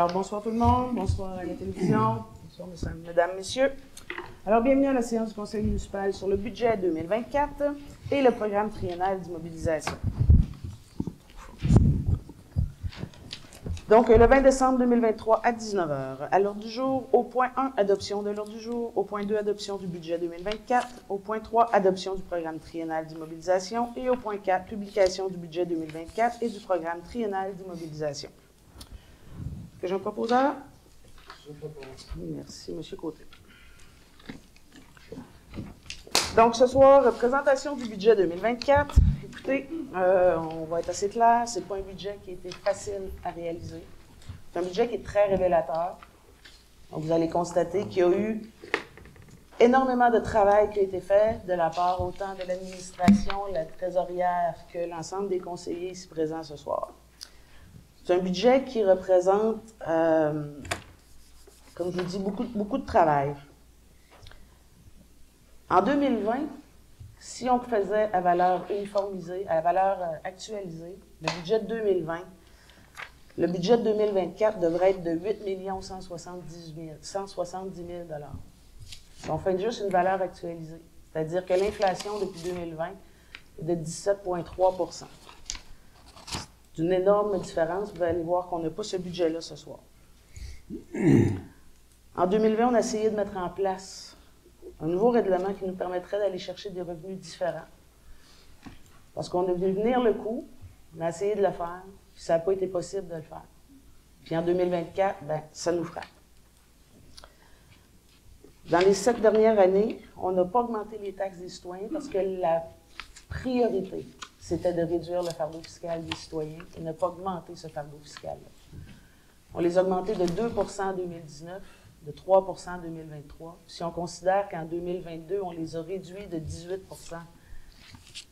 Alors, bonsoir tout le monde, bonsoir à la télévision, bonsoir mesdames, messieurs. Alors, bienvenue à la séance du Conseil municipal sur le budget 2024 et le programme triennal d'immobilisation. Donc, le 20 décembre 2023 à 19h, à l'ordre du jour, au point 1, adoption de l'ordre du jour, au point 2, adoption du budget 2024, au point 3, adoption du programme triennal d'immobilisation et au point 4, publication du budget 2024 et du programme triennal d'immobilisation. Que j'ai un proposeur? Je propose. Merci, M. Côté. Donc, ce soir, présentation du budget 2024. Écoutez, on va être assez clair, ce n'est pas un budget qui a été facile à réaliser. C'est un budget qui est très révélateur. Donc, vous allez constater qu'il y a eu énormément de travail qui a été fait de la part autant de l'administration, la trésorière que l'ensemble des conseillers ici présents ce soir. C'est un budget qui représente, comme je vous dis, beaucoup de travail. En 2020, si on faisait à valeur uniformisée, à valeur actualisée, le budget de 2020, le budget de 2024 devrait être de 8 170 000 $. Si on fait juste une valeur actualisée, c'est-à-dire que l'inflation depuis 2020 est de 17,3 %. C'est une énorme différence. Vous allez voir qu'on n'a pas ce budget-là ce soir. En 2020, on a essayé de mettre en place un nouveau règlement qui nous permettrait d'aller chercher des revenus différents. Parce qu'on a vu venir le coup, on a essayé de le faire, puis ça n'a pas été possible de le faire. Puis en 2024, bien, ça nous frappe. Dans les 7 dernières années, on n'a pas augmenté les taxes des citoyens parce que la priorité, c'était de réduire le fardeau fiscal des citoyens et ne pas augmenter ce fardeau fiscal-là. On les a augmentés de 2 % en 2019, de 3 % en 2023. Si on considère qu'en 2022, on les a réduits de 18 %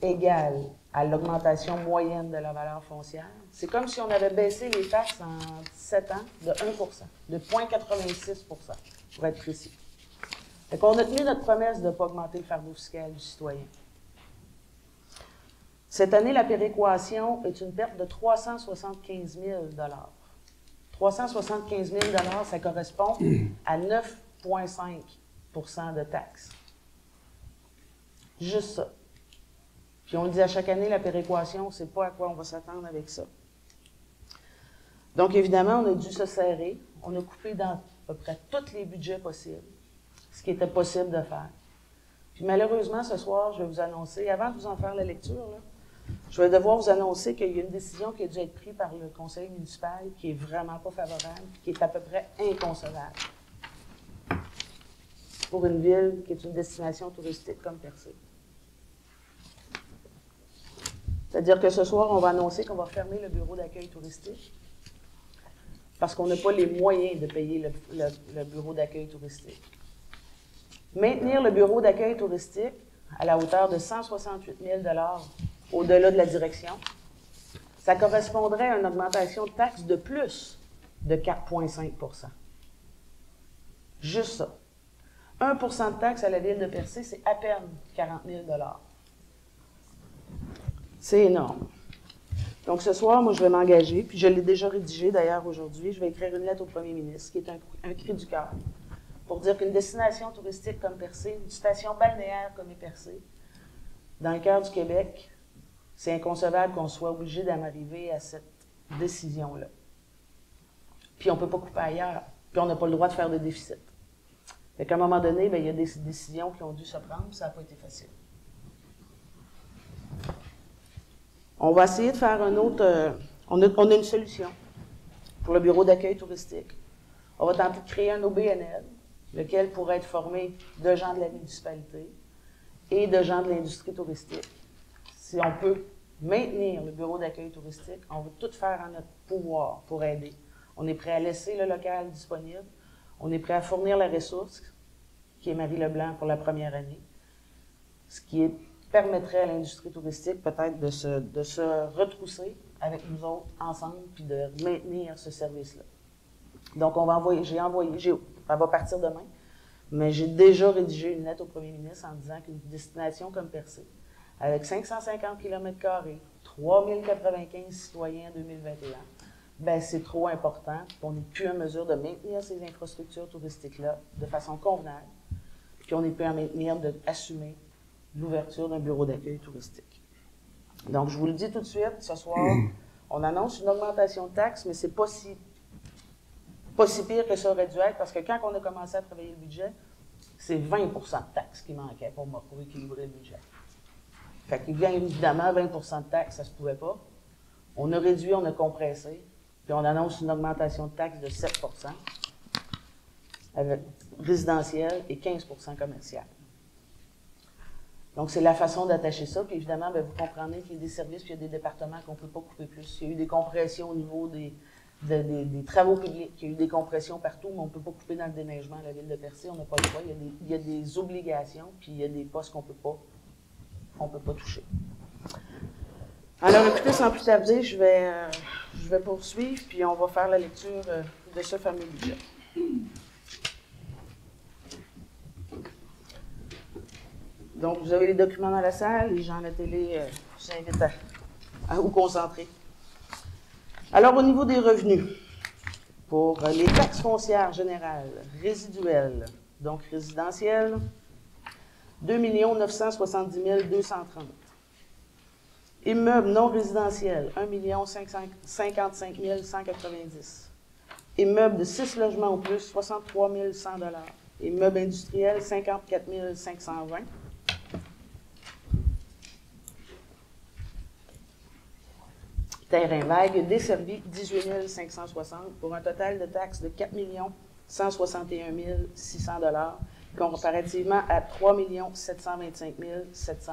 égal à l'augmentation moyenne de la valeur foncière, c'est comme si on avait baissé les taxes en 7 ans de 1 %, de 0,86 % pour être précis. Fait qu'on a tenu notre promesse de ne pas augmenter le fardeau fiscal du citoyen. Cette année, la péréquation est une perte de 375 000 $. 375 000 $, ça correspond à 9,5 % de taxes. Juste ça. Puis on le dit à chaque année, la péréquation, on ne sait pas à quoi on va s'attendre avec ça. Donc évidemment, on a dû se serrer. On a coupé dans à peu près tous les budgets possibles, ce qui était possible de faire. Puis malheureusement, ce soir, je vais vous annoncer, avant de vous en faire la lecture, là, je vais devoir vous annoncer qu'il y a une décision qui a dû être prise par le conseil municipal qui n'est vraiment pas favorable, qui est à peu près inconcevable pour une ville qui est une destination touristique comme Percé. C'est-à-dire que ce soir, on va annoncer qu'on va fermer le bureau d'accueil touristique parce qu'on n'a pas les moyens de payer le bureau d'accueil touristique. Maintenir le bureau d'accueil touristique à la hauteur de 168 000 $ au-delà de la direction, ça correspondrait à une augmentation de taxes de plus de 4,5 %. Juste ça. 1 % de taxes à la ville de Percé, c'est à peine 40 000 $. C'est énorme. Donc ce soir, moi, je vais m'engager, puis je l'ai déjà rédigé d'ailleurs aujourd'hui, je vais écrire une lettre au premier ministre, qui est un cri du cœur, pour dire qu'une destination touristique comme Percé, une station balnéaire comme est Percé, dans le cœur du Québec, c'est inconcevable qu'on soit obligé d'en arriver à cette décision-là. Puis on ne peut pas couper ailleurs, puis on n'a pas le droit de faire de déficit. Fait qu'à un moment donné, bien, il y a des décisions qui ont dû se prendre, ça n'a pas été facile. On va essayer de faire un autre... on a une solution pour le bureau d'accueil touristique. On va tenter de créer un OBNL, lequel pourrait être formé de gens de la municipalité et de gens de l'industrie touristique. Si on peut maintenir le bureau d'accueil touristique, on va tout faire en notre pouvoir pour aider. On est prêt à laisser le local disponible. On est prêt à fournir la ressource, qui est Marie Leblanc pour la première année, ce qui permettrait à l'industrie touristique peut-être de se retrousser avec nous autres ensemble puis de maintenir ce service-là. Donc, on va envoyer, elle va partir demain, mais j'ai déjà rédigé une lettre au premier ministre en disant qu'une destination comme Percé, avec 550 km², 3095 citoyens en 2021, ben c'est trop important, puis on n'est plus en mesure de maintenir ces infrastructures touristiques-là de façon convenable, puis on n'est plus en mesure d'assumer l'ouverture d'un bureau d'accueil touristique. Donc, je vous le dis tout de suite, ce soir, on annonce une augmentation de taxes, mais c'est pas si pire que ça aurait dû être, parce que quand on a commencé à travailler le budget, c'est 20 de taxes qui manquaient pour équilibrer le budget. Fait que bien évidemment, 20 de taxes, ça se pouvait pas. On a réduit, on a compressé, puis on annonce une augmentation de taxes de 7 avec résidentiel et 15 commercial. Donc, c'est la façon d'attacher ça. Puis évidemment, bien, vous comprenez qu'il y a des services, puis il y a des départements qu'on ne peut pas couper plus. Il y a eu des compressions au niveau des travaux publics. Il y a eu des compressions partout, mais on ne peut pas couper dans le déneigement à la ville de Percé. On n'a pas le droit. Il y a des obligations, puis il y a des postes qu'on ne peut pas toucher. Alors, écoutez, sans plus tarder, je vais poursuivre, puis on va faire la lecture de ce fameux budget. Donc, vous avez les documents dans la salle, les gens à la télé, je vous invite à vous concentrer. Alors, au niveau des revenus, pour les taxes foncières générales, résiduelles, donc résidentielles, 2 970 230. Immeubles non résidentiels, 1 555 190. Immeubles de 6 logements ou plus, 63 100 $. Immeubles industriels, 54 520. Terrain vague, desservi, 18 560 pour un total de taxes de 4 161 600 $, comparativement à 3 725 700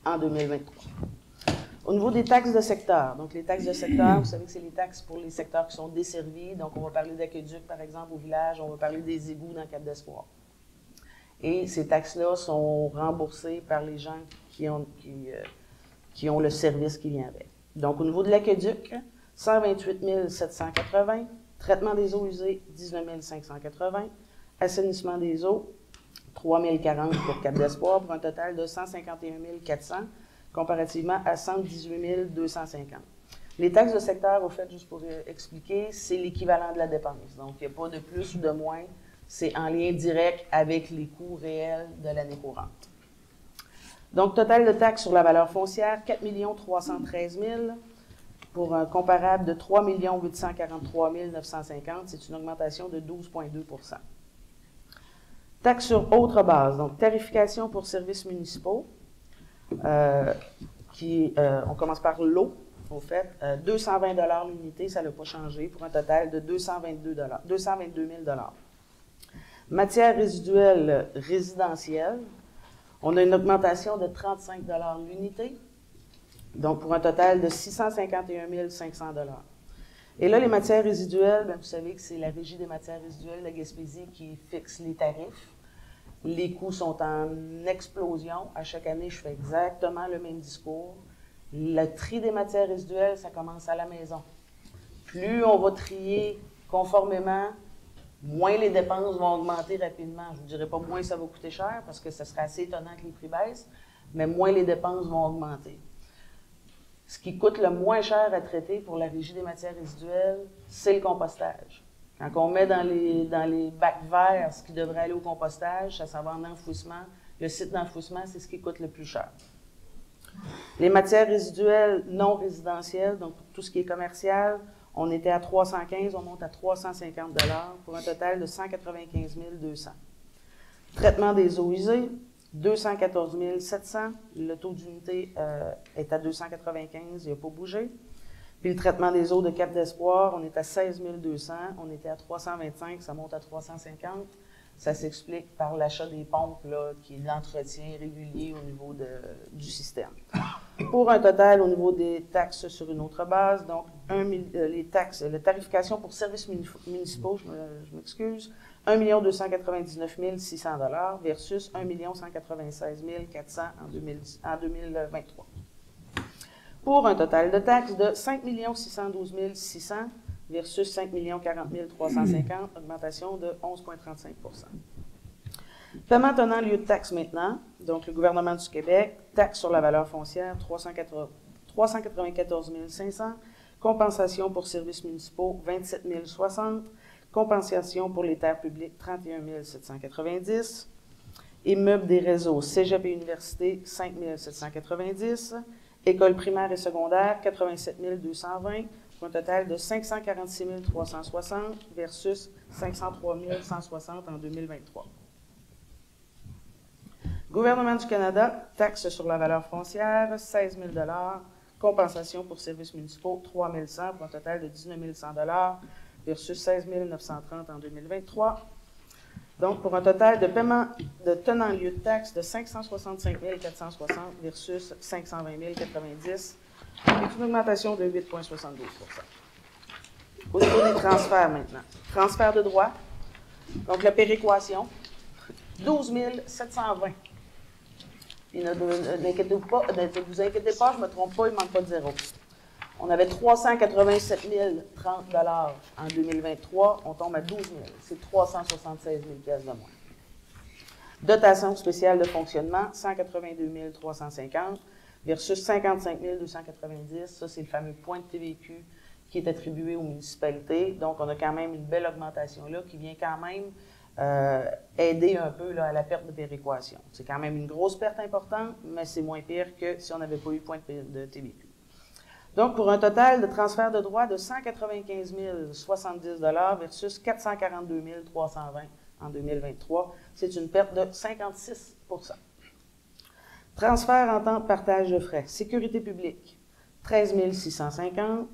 en 2023. Au niveau des taxes de secteur, donc les taxes de secteur, vous savez que c'est les taxes pour les secteurs qui sont desservis, donc on va parler d'aqueduc par exemple au village, on va parler des égouts dans Cap d'Espoir. Et ces taxes-là sont remboursées par les gens qui ont le service qui vient avec. Donc, au niveau de l'aqueduc, 128 780, traitement des eaux usées, 19 580, assainissement des eaux, 3 040 pour Cap d'Espoir, pour un total de 151 400, comparativement à 118 250. Les taxes de secteur, au fait, juste pour expliquer, c'est l'équivalent de la dépense. Donc, il n'y a pas de plus ou de moins, c'est en lien direct avec les coûts réels de l'année courante. Donc, total de taxes sur la valeur foncière, 4 313 000 pour un comparable de 3 843 950. C'est une augmentation de 12,2 %. Taxes sur autre base, donc tarification pour services municipaux, on commence par l'eau, au fait, 220 $ l'unité, ça n'a pas changé, pour un total de 222 000 $. Matières résiduelles résidentielles, on a une augmentation de 35 $ l'unité, donc pour un total de 651 500 $. Et là, les matières résiduelles, bien, vous savez que c'est la Régie des matières résiduelles de Gaspésie qui fixe les tarifs. Les coûts sont en explosion. À chaque année, je fais exactement le même discours. Le tri des matières résiduelles, ça commence à la maison. Plus on va trier conformément, moins les dépenses vont augmenter rapidement. Je ne vous dirai pas moins ça va coûter cher, parce que ce serait assez étonnant que les prix baissent, mais moins les dépenses vont augmenter. Ce qui coûte le moins cher à traiter pour la Régie des matières résiduelles, c'est le compostage. Quand on met dans les bacs verts ce qui devrait aller au compostage, ça s'en va en enfouissement. Le site d'enfouissement, c'est ce qui coûte le plus cher. Les matières résiduelles non résidentielles, donc pour tout ce qui est commercial, on était à 315, on monte à 350 $ pour un total de 195 200. Traitement des eaux usées, 214 700. Le taux d'unité est à 295, il n'a pas bougé. Puis le traitement des eaux de Cap d'Espoir, on est à 16 200, on était à 325, ça monte à 350. Ça s'explique par l'achat des pompes, là, qui est l'entretien régulier au niveau du système. Pour un total, au niveau des taxes sur une autre base, donc les taxes, la tarification pour services municipaux, je m'excuse, 1 299 600 $ versus 1 196 400 en 2023. Pour un total de taxes de 5 612 600 versus 5 40 350, augmentation de 11,35 %. Paiement tenant lieu de taxe maintenant, donc le gouvernement du Québec, taxe sur la valeur foncière, 394 500, Compensation pour services municipaux, 27 060. Compensation pour les terres publiques, 31 790. Immeubles des réseaux, cégep et université, 5 790. Écoles primaires et secondaires, 87 220. Pour un total de 546 360 versus 503 160 en 2023. Gouvernement du Canada, taxe sur la valeur foncière, 16 000 compensation pour services municipaux, 3 100 pour un total de 19 100 versus 16 930 en 2023. Donc, pour un total de paiement de tenant lieu de taxe de 565 460 versus 520 090, avec une augmentation de 8,72 %. Au niveau des transferts maintenant. Transfert de droits, donc la péréquation, 12 720. Puis ne vous inquiétez pas, je ne me trompe pas, il ne manque pas de zéro. On avait 387 030 en 2023, on tombe à 12 000. C'est 376 000 de moins. Dotation spéciale de fonctionnement, 182 350 versus 55 290. Ça, c'est le fameux point de TVQ qui est attribué aux municipalités. Donc, on a quand même une belle augmentation là qui vient quand même aider un peu là, à la perte de péréquation. C'est quand même une grosse perte importante, mais c'est moins pire que si on n'avait pas eu point de TVQ. Donc, pour un total de transfert de droits de 195 070 versus 442 320 en 2023, c'est une perte de 56 %. Transfert en temps de partage de frais. Sécurité publique, 13 650.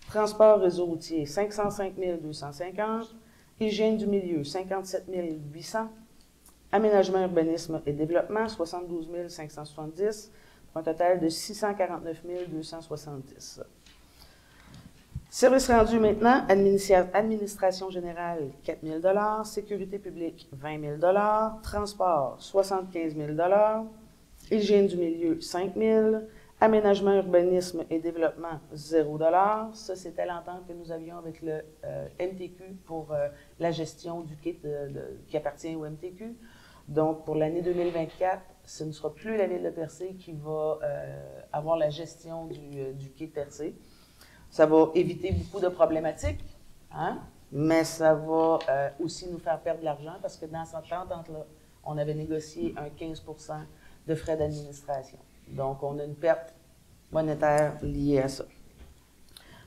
Transport réseau routier, 505 250. Hygiène du milieu, 57 800. Aménagement, urbanisme et développement, 72 570. Pour un total de 649 270. Services rendus maintenant, administration générale, 4 000 sécurité publique, 20 000 transport, 75 000 hygiène du milieu, 5 000 aménagement, urbanisme et développement, 0 Ça, c'était l'entente que nous avions avec le MTQ pour la gestion du kit qui appartient au MTQ. Donc, pour l'année 2024, ce ne sera plus la Ville de Percé qui va avoir la gestion du quai de Percé. Ça va éviter beaucoup de problématiques, hein? Mais ça va aussi nous faire perdre de l'argent parce que dans cette entente-là, on avait négocié un 15 % de frais d'administration. Donc, on a une perte monétaire liée à ça.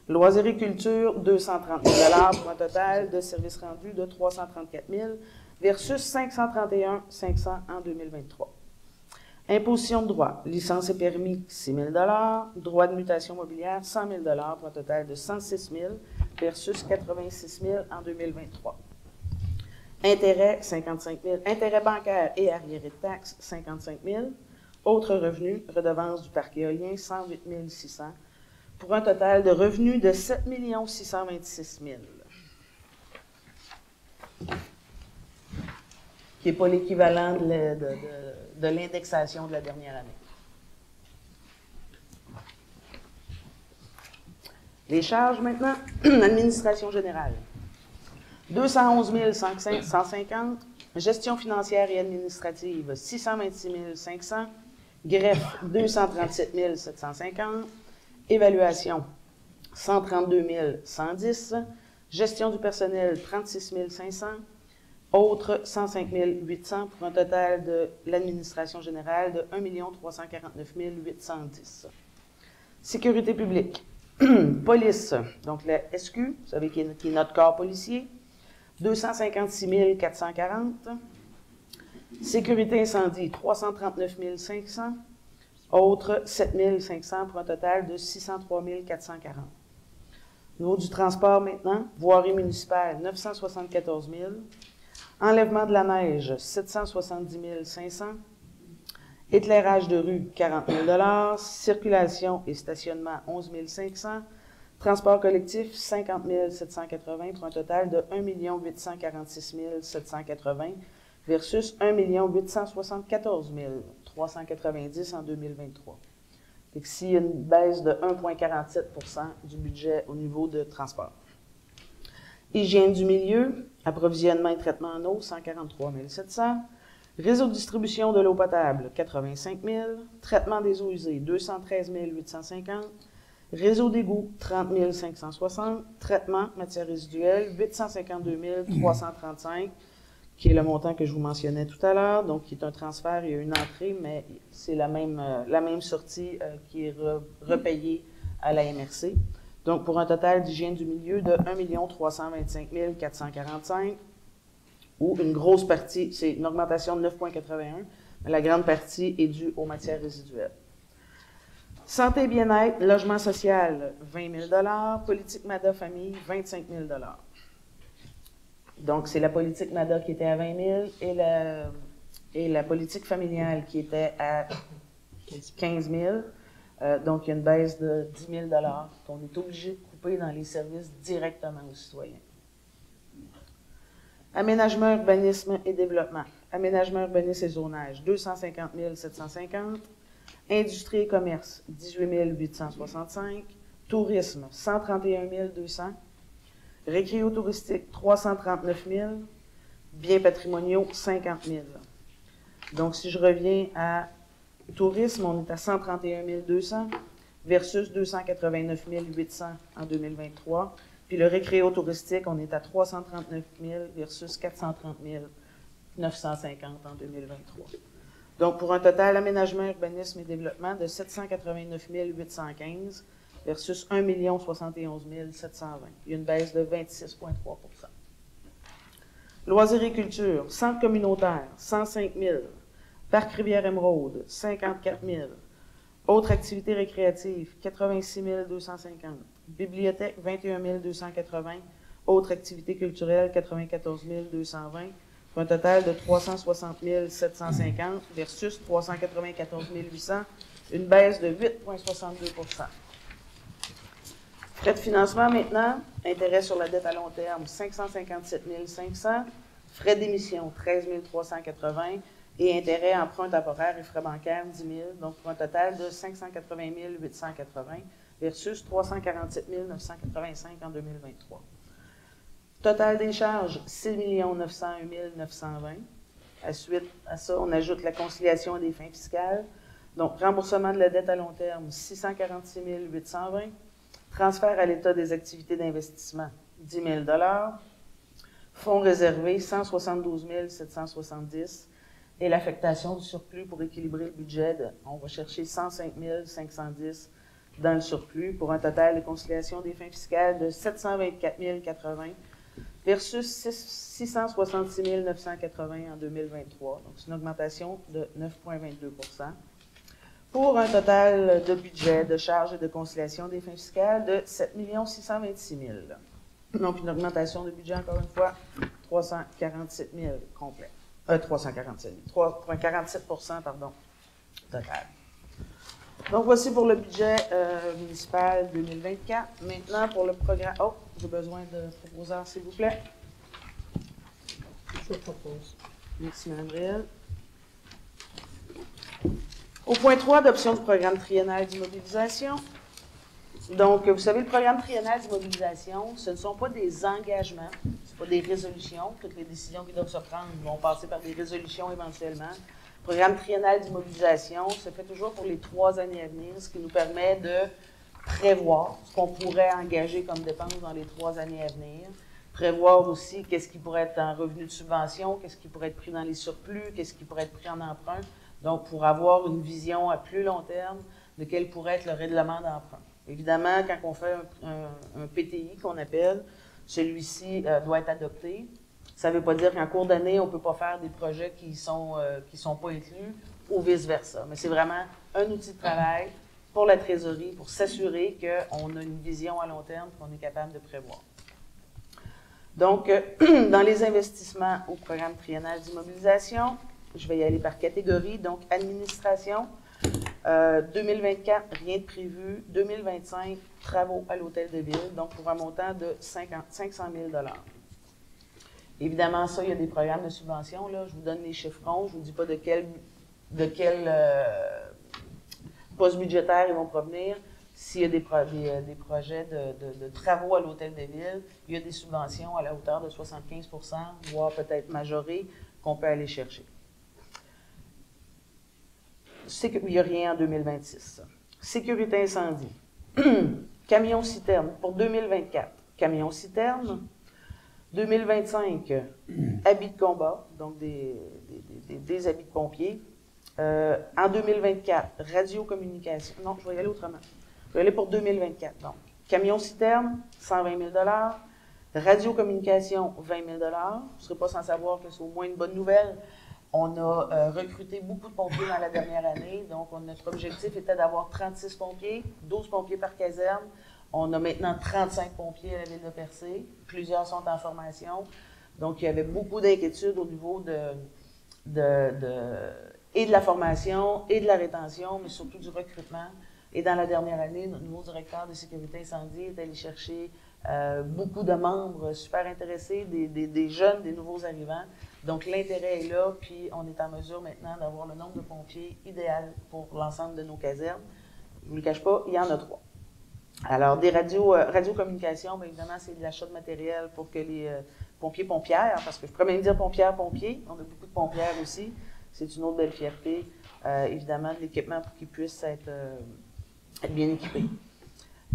Loisirs et culture, 230 000 pour un total de services rendus de 334 000 versus 531 500 en 2023. Imposition de droit, licence et permis, 6 000 droit de mutation mobilière, 100 000 pour un total de 106 000 versus 86 000 en 2023. Intérêts, 55 000. Intérêts bancaires et arriérés de taxes, 55 000. Autres revenus, redevance du parc éolien, 108 600 pour un total de revenus de 7 626 000. Qui n'est pas l'équivalent de l'indexation de la dernière année. Les charges maintenant, administration générale. 211 150, gestion financière et administrative, 626 500, greffe, 237 750, évaluation, 132 110, gestion du personnel, 36 500, autres, 105 800 pour un total de l'administration générale de 1 349 810. Sécurité publique. Police, donc la SQ, vous savez qui est notre corps policier, 256 440. Sécurité incendie, 339 500. Autres, 7 500 pour un total de 603 440. Au niveau du transport maintenant, voirie municipale, 974 000. Enlèvement de la neige, 770 500. Éclairage de rue, 40 000 circulation et stationnement, 11 500 transport collectif, 50 780 pour un total de 1 846 780 versus 1 874 390 en 2023. Fait que s'il y a une baisse de 1,47 % du budget au niveau de transport. Hygiène du milieu, approvisionnement et traitement en eau, 143 700. Réseau de distribution de l'eau potable, 85 000. Traitement des eaux usées, 213 850. Réseau d'égouts, 30 560. Traitement, matières résiduelles, 852 335, qui est le montant que je vous mentionnais tout à l'heure. Donc, qui est un transfert, il y a une entrée, mais c'est la même sortie qui est repayée à la MRC. Donc, pour un total d'hygiène du milieu de 1 325 445, où une grosse partie, c'est une augmentation de 9,81, mais la grande partie est due aux matières résiduelles. Santé et bien-être, logement social, 20 000 politique MADA famille, 25 000 Donc, c'est la politique MADA qui était à 20 000 et la politique familiale qui était à 15 000. Donc, il y a une baisse de 10 000 qu'on est obligé de couper dans les services directement aux citoyens. Aménagement, urbanisme et développement. Aménagement, urbanisme et zonage, 250 750. Industrie et commerce, 18 865. Tourisme, 131 200. Récréo touristique, 339 000. Biens patrimoniaux, 50 000. Donc, si je reviens à tourisme, on est à 131 200 versus 289 800 en 2023. Puis le récréo touristique, on est à 339 000 versus 430 950 en 2023. Donc, pour un total aménagement, urbanisme et développement de 789 815 versus 1 071 720. Il y a une baisse de 26,3 %. Loisirs et culture, centre communautaire, 105 000. Parc Rivière-Émeraude, 54 000. Autres activités récréatives, 86 250. Bibliothèque, 21 280. Autres activités culturelles, 94 220. Pour un total de 360 750 versus 394 800. Une baisse de 8,62 %. Frais de financement maintenant, intérêt sur la dette à long terme, 557 500. Frais d'émission, 13 380. Et intérêt, emprunt temporaire et frais bancaires, 10 000. Donc, pour un total de 580 880 versus 347 985 en 2023. Total des charges, 6 901 920. Suite à ça, on ajoute la conciliation des fins fiscales. Donc, remboursement de la dette à long terme, 646 820. Transfert à l'État des activités d'investissement, 10 000 Fonds réservés, 172 770. Et l'affectation du surplus pour équilibrer le budget, on va chercher 105 510 dans le surplus pour un total de conciliation des fins fiscales de 724 080 versus 666 980 en 2023. Donc, c'est une augmentation de 9,22 %. Pour un total de budget, de charges et de conciliation des fins fiscales de 7 626 000. Donc, une augmentation de budget, encore une fois, 347 000 complet. 347 000. 3,47 %, pardon, total. Donc, voici pour le budget municipal 2024. Maintenant, pour le programme... Oh, j'ai besoin de proposeurs, s'il vous plaît. Je propose. Merci, Mme Réel. Au point 3, adoption du programme triennal d'immobilisation. Donc, vous savez, le programme triennal d'immobilisation, ce ne sont pas des engagements, ce ne sont pas des résolutions. Toutes les décisions qui doivent se prendre vont passer par des résolutions éventuellement. Le programme triennal d'immobilisation se fait toujours pour les 3 années à venir, ce qui nous permet de prévoir ce qu'on pourrait engager comme dépenses dans les 3 années à venir. Prévoir aussi qu'est-ce qui pourrait être en revenu de subvention, qu'est-ce qui pourrait être pris dans les surplus, qu'est-ce qui pourrait être pris en emprunt. Donc, pour avoir une vision à plus long terme de quel pourrait être le règlement d'emprunt. Évidemment, quand on fait un PTI qu'on appelle, celui-ci doit être adopté. Ça ne veut pas dire qu'en cours d'année, on ne peut pas faire des projets qui sont pas inclus ou vice-versa. Mais c'est vraiment un outil de travail pour la trésorerie, pour s'assurer qu'on a une vision à long terme qu'on est capable de prévoir. Donc, dans les investissements au programme triennal d'immobilisation, je vais y aller par catégorie. Donc, administration, 2024, rien de prévu. 2025, travaux à l'hôtel de ville, donc pour un montant de 500 000 $. Évidemment, ça, il y a des programmes de subvention. Là. Je vous donne les chiffrons. Je ne vous dis pas de quel poste budgétaire ils vont provenir. S'il y a des projets de travaux à l'hôtel de ville, il y a des subventions à la hauteur de 75 %, voire peut-être majorées, qu'on peut aller chercher. Il n'y a rien en 2026. Sécurité incendie. Camion-citerne pour 2024. Camion-citerne. 2025, habits de combat, donc des habits de pompiers. En 2024, radiocommunication. Non, je vais y aller autrement. Je vais aller pour 2024. Donc, camion-citerne, 120 000 radiocommunication, 20 000 Vous ne serez pas sans savoir que c'est au moins une bonne nouvelle. On a recruté beaucoup de pompiers dans la dernière année. Donc, notre objectif était d'avoir 36 pompiers, 12 pompiers par caserne. On a maintenant 35 pompiers à la ville de Percé. Plusieurs sont en formation. Donc, il y avait beaucoup d'inquiétudes au niveau et de la formation et de la rétention, mais surtout du recrutement. Et dans la dernière année, notre nouveau directeur de sécurité incendie est allé chercher beaucoup de membres super intéressés, des jeunes, des nouveaux arrivants. Donc, l'intérêt est là, puis on est en mesure maintenant d'avoir le nombre de pompiers idéal pour l'ensemble de nos casernes. Je ne vous le cache pas, il y en a 3. Alors, des radiocommunications, bien évidemment, c'est de l'achat de matériel pour que les pompiers-pompières, parce que je pourrais même dire pompières-pompiers, on a beaucoup de pompières aussi, c'est une autre belle fierté, évidemment, de l'équipement pour qu'ils puissent être bien équipés.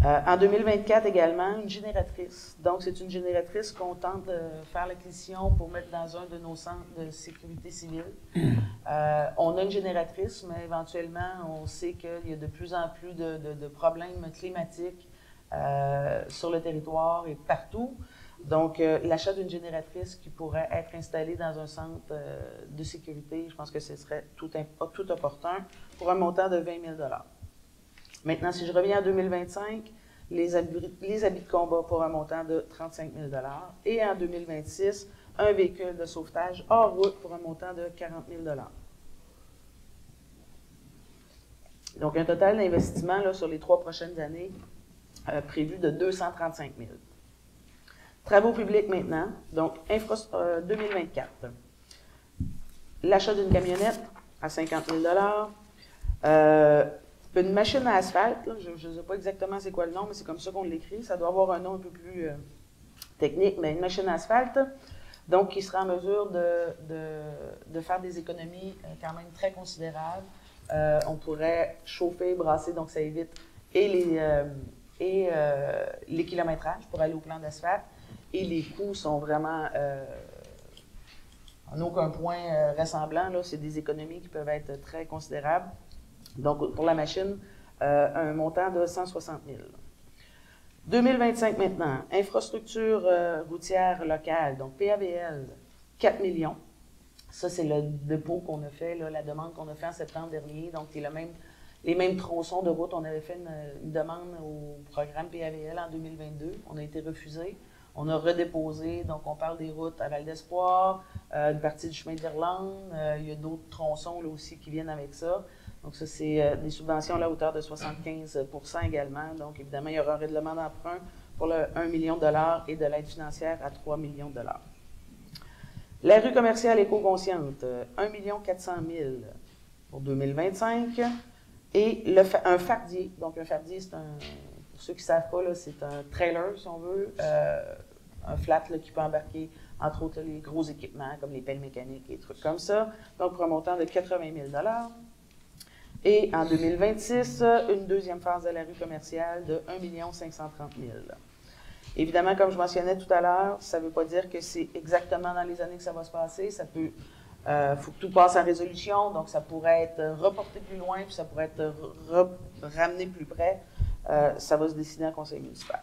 En 2024 également, une génératrice. Donc, c'est une génératrice qu'on tente de faire l'acquisition pour mettre dans un de nos centres de sécurité civile. On a une génératrice, mais éventuellement, on sait qu'il y a de plus en plus de problèmes climatiques sur le territoire et partout. Donc, l'achat d'une génératrice qui pourrait être installée dans un centre de sécurité, je pense que ce serait tout opportun pour un montant de 20 000 Maintenant, si je reviens en 2025, les habits de combat pour un montant de 35 000 et en 2026, un véhicule de sauvetage hors route pour un montant de 40 000 Donc, un total d'investissement là, sur les 3 prochaines années prévu de 235 000 Travaux publics maintenant, donc 2024. L'achat d'une camionnette à 50 000 une machine à asphalte, là, je ne sais pas exactement c'est quoi le nom, mais c'est comme ça qu'on l'écrit. Ça doit avoir un nom un peu plus technique, mais une machine à asphalte, donc qui sera en mesure de faire des économies quand même très considérables. On pourrait chauffer, brasser, donc ça évite les kilométrages pour aller au plan d'asphalte. Et les coûts sont vraiment en aucun point ressemblants. C'est des économies qui peuvent être très considérables. Donc, pour la machine, un montant de 160 000 2025 maintenant, infrastructure routière locale, donc PAVL, 4 millions. Ça, c'est le dépôt qu'on a fait, là, la demande qu'on a fait en septembre dernier. Donc, c'est les mêmes tronçons de route. On avait fait une demande au programme PAVL en 2022. On a été refusé. On a redéposé, donc on parle des routes à Val d'Espoir, une partie du chemin d'Irlande. Il y a d'autres tronçons là aussi qui viennent avec ça. Donc ça, c'est des subventions là, à hauteur de 75 % également. Donc évidemment, il y aura un règlement d'emprunt pour le 1 million de $ et de l'aide financière à 3 millions de $. La rue commerciale éco-consciente, 1 400 000 pour 2025. Et un fardier. Donc un fardier, c'est pour ceux qui ne savent pas, c'est un trailer, si on veut, un flat là, qui peut embarquer, entre autres, les gros équipements comme les pelles mécaniques et des trucs comme ça. Donc pour un montant de 80 000 $. Et en 2026, une deuxième phase de la rue commerciale de 1 530 000 $. Évidemment, comme je mentionnais tout à l'heure, ça ne veut pas dire que c'est exactement dans les années que ça va se passer. Ça peut, faut que tout passe en résolution, donc ça pourrait être reporté plus loin, puis ça pourrait être ramené plus près. Ça va se décider en conseil municipal.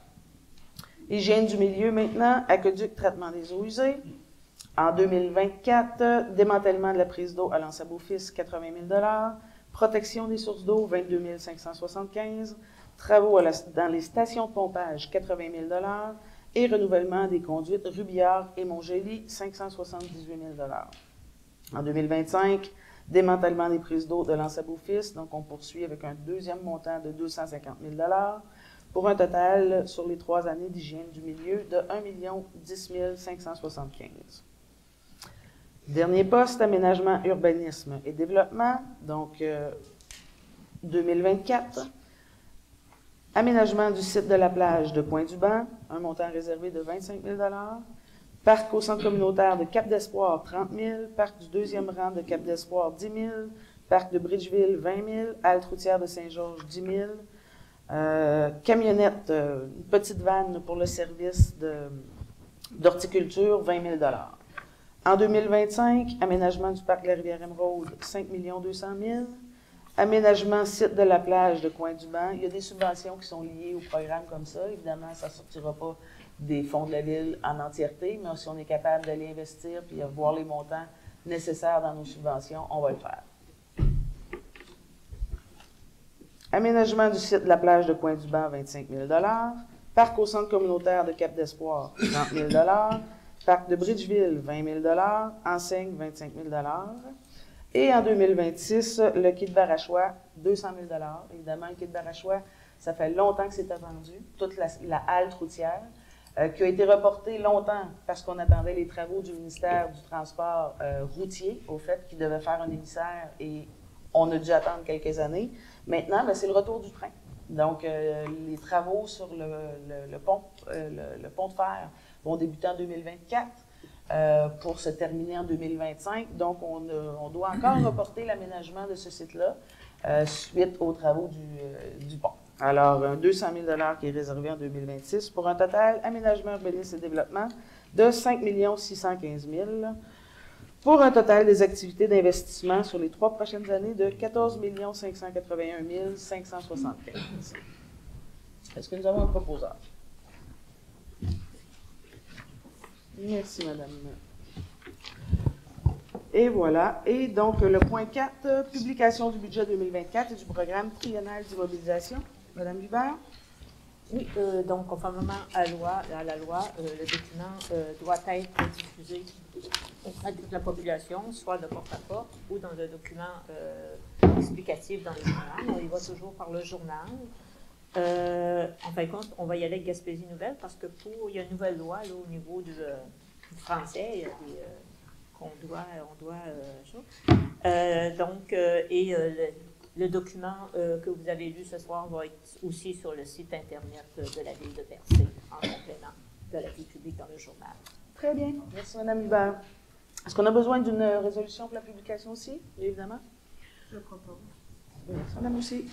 Hygiène du milieu maintenant, aqueduc, traitement des eaux usées. En 2024, démantèlement de la prise d'eau à l'Anse-à-Beaufils, 80 000 $. Protection des sources d'eau, 22 575 $. Travaux dans les stations de pompage, 80 000 $. Et renouvellement des conduites Rubillard et Montgély, 578 000 $. En 2025, démantèlement des prises d'eau de l'Anse-à-Beaufils. Donc, on poursuit avec un deuxième montant de 250 000 $, pour un total sur les 3 années d'hygiène du milieu de 1 10 575 $. Dernier poste, aménagement, urbanisme et développement, donc 2024. Aménagement du site de la plage de Pointe-du-Banc, un montant réservé de 25 000 $. Parc au centre communautaire de Cap-d'Espoir, 30 000 $. Parc du deuxième rang de Cap-d'Espoir, 10 000 $. Parc de Bridgeville, 20 000 $. Halte routière de Saint-Georges, 10 000 Camionnette, une petite vanne pour le service d'horticulture, 20 000 En 2025, aménagement du parc de la Rivière-Émeraude, 5 200 000 Aménagement site de la plage de Coin-du-Banc. Il y a des subventions qui sont liées au programme comme ça. Évidemment, ça ne sortira pas des fonds de la ville en entièreté, mais si on est capable d'aller investir et voir les montants nécessaires dans nos subventions, on va le faire. Aménagement du site de la plage de Coin-du-Banc, 25 000 Parc au centre communautaire de Cap-d'Espoir, 30 000 Parc de Bridgeville, 20 000 Enseigne, 25 000 Et en 2026, le quai de Barachois, 200 000 Évidemment, le quai de Barachois, ça fait longtemps que c'est attendu. Toute la halte routière, qui a été reportée longtemps parce qu'on attendait les travaux du ministère du Transport routier, au fait, qui devait faire un émissaire et on a dû attendre quelques années. Maintenant, c'est le retour du train. Donc, les travaux sur le pont de fer vont débuter en 2024. Pour se terminer en 2025. Donc, on doit encore reporter l'aménagement de ce site-là suite aux travaux du pont. Alors, 200 000 qui est réservé en 2026 pour un total aménagement, urbanisme et développement de 5 615 000 pour un total des activités d'investissement sur les 3 prochaines années de 14 581 575. Est-ce que nous avons un proposeur? Merci, madame. Et voilà. Et donc, le point 4, publication du budget 2024 et du programme triennal d'immobilisation. Madame Hubert? Oui, donc, conformément à la loi, le document doit être diffusé auprès de toute la population, soit de porte-à-porte ou dans le document explicatif dans le journal. On y va toujours par le journal. En fin de compte, on va y aller avec Gaspésie Nouvelle parce que il y a une nouvelle loi là, au niveau du français, il y a des le document que vous avez lu ce soir va être aussi sur le site Internet de la Ville de Percé, en complément de la vie publique dans le journal. Très bien. Merci, Mme Hubert. Est-ce qu'on a besoin d'une résolution pour la publication aussi, évidemment? Je propose. Merci, Mme aussi.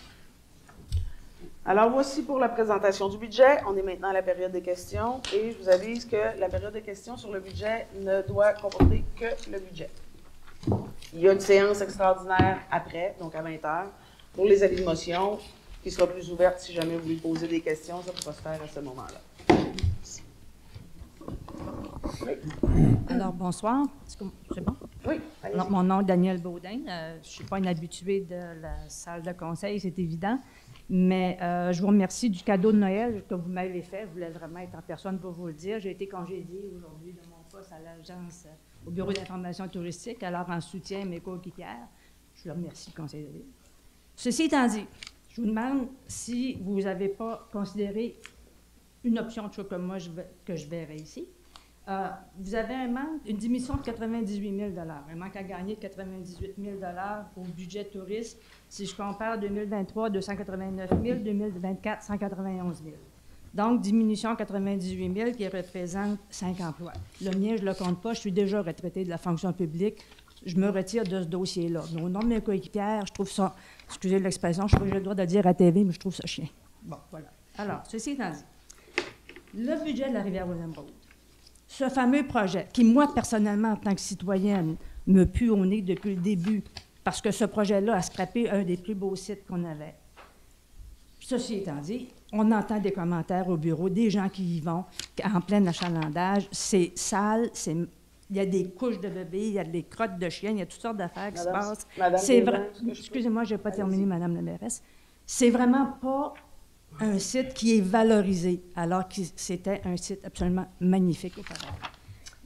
Alors, voici pour la présentation du budget. On est maintenant à la période des questions et je vous avise que la période de questions sur le budget ne doit comporter que le budget. Il y a une séance extraordinaire après, donc à 20h, pour les avis de motion, qui sera plus ouverte si jamais vous voulez poser des questions. Ça pourra se faire à ce moment-là. Oui. Alors, bonsoir. C'est bon? Oui. Alors, mon nom est Danielle Baudin. Je ne suis pas une habituée de la salle de conseil, c'est évident. Mais je vous remercie du cadeau de Noël que vous m'avez fait. Je voulais vraiment être en personne pour vous le dire. J'ai été congédiée aujourd'hui de mon poste à l'agence, au bureau d'information touristique, alors en soutien à mes coéquipières. Je vous remercie, conseil de ville. Ceci étant dit, je vous demande si vous n'avez pas considéré une option de choix comme moi que je verrai ici. Vous avez un manque, une diminution de 98 000 un manque à gagner de 98 000 au budget tourisme. Si je compare 2023, 289 000, 2024, 191 000. Donc, diminution de 98 000 qui représente 5 emplois. Le mien, je ne le compte pas. Je suis déjà retraitée de la fonction publique. Je me retire de ce dossier-là. Mais au nom de mes coéquipières, je trouve ça, excusez l'expression, je sais pas que j'ai le droit de le dire à TV, mais je trouve ça chien. Bon, voilà. Alors, ceci étant dit, le budget de la Rivière-aux-Émeraudes, ce fameux projet, qui, moi, personnellement, en tant que citoyenne, me pue au nez depuis le début, parce que ce projet-là a scrappé un des plus beaux sites qu'on avait. Ceci étant dit, on entend des commentaires au bureau, des gens qui y vont en plein achalandage. C'est sale, il y a des couches de bébés, il y a des crottes de chiens, il y a toutes sortes d'affaires qui se passent. C'est vrai. Excusez-moi, je n'ai pas terminé, Madame la mairesse. C'est vraiment pas un site qui est valorisé, alors que c'était un site absolument magnifique auparavant.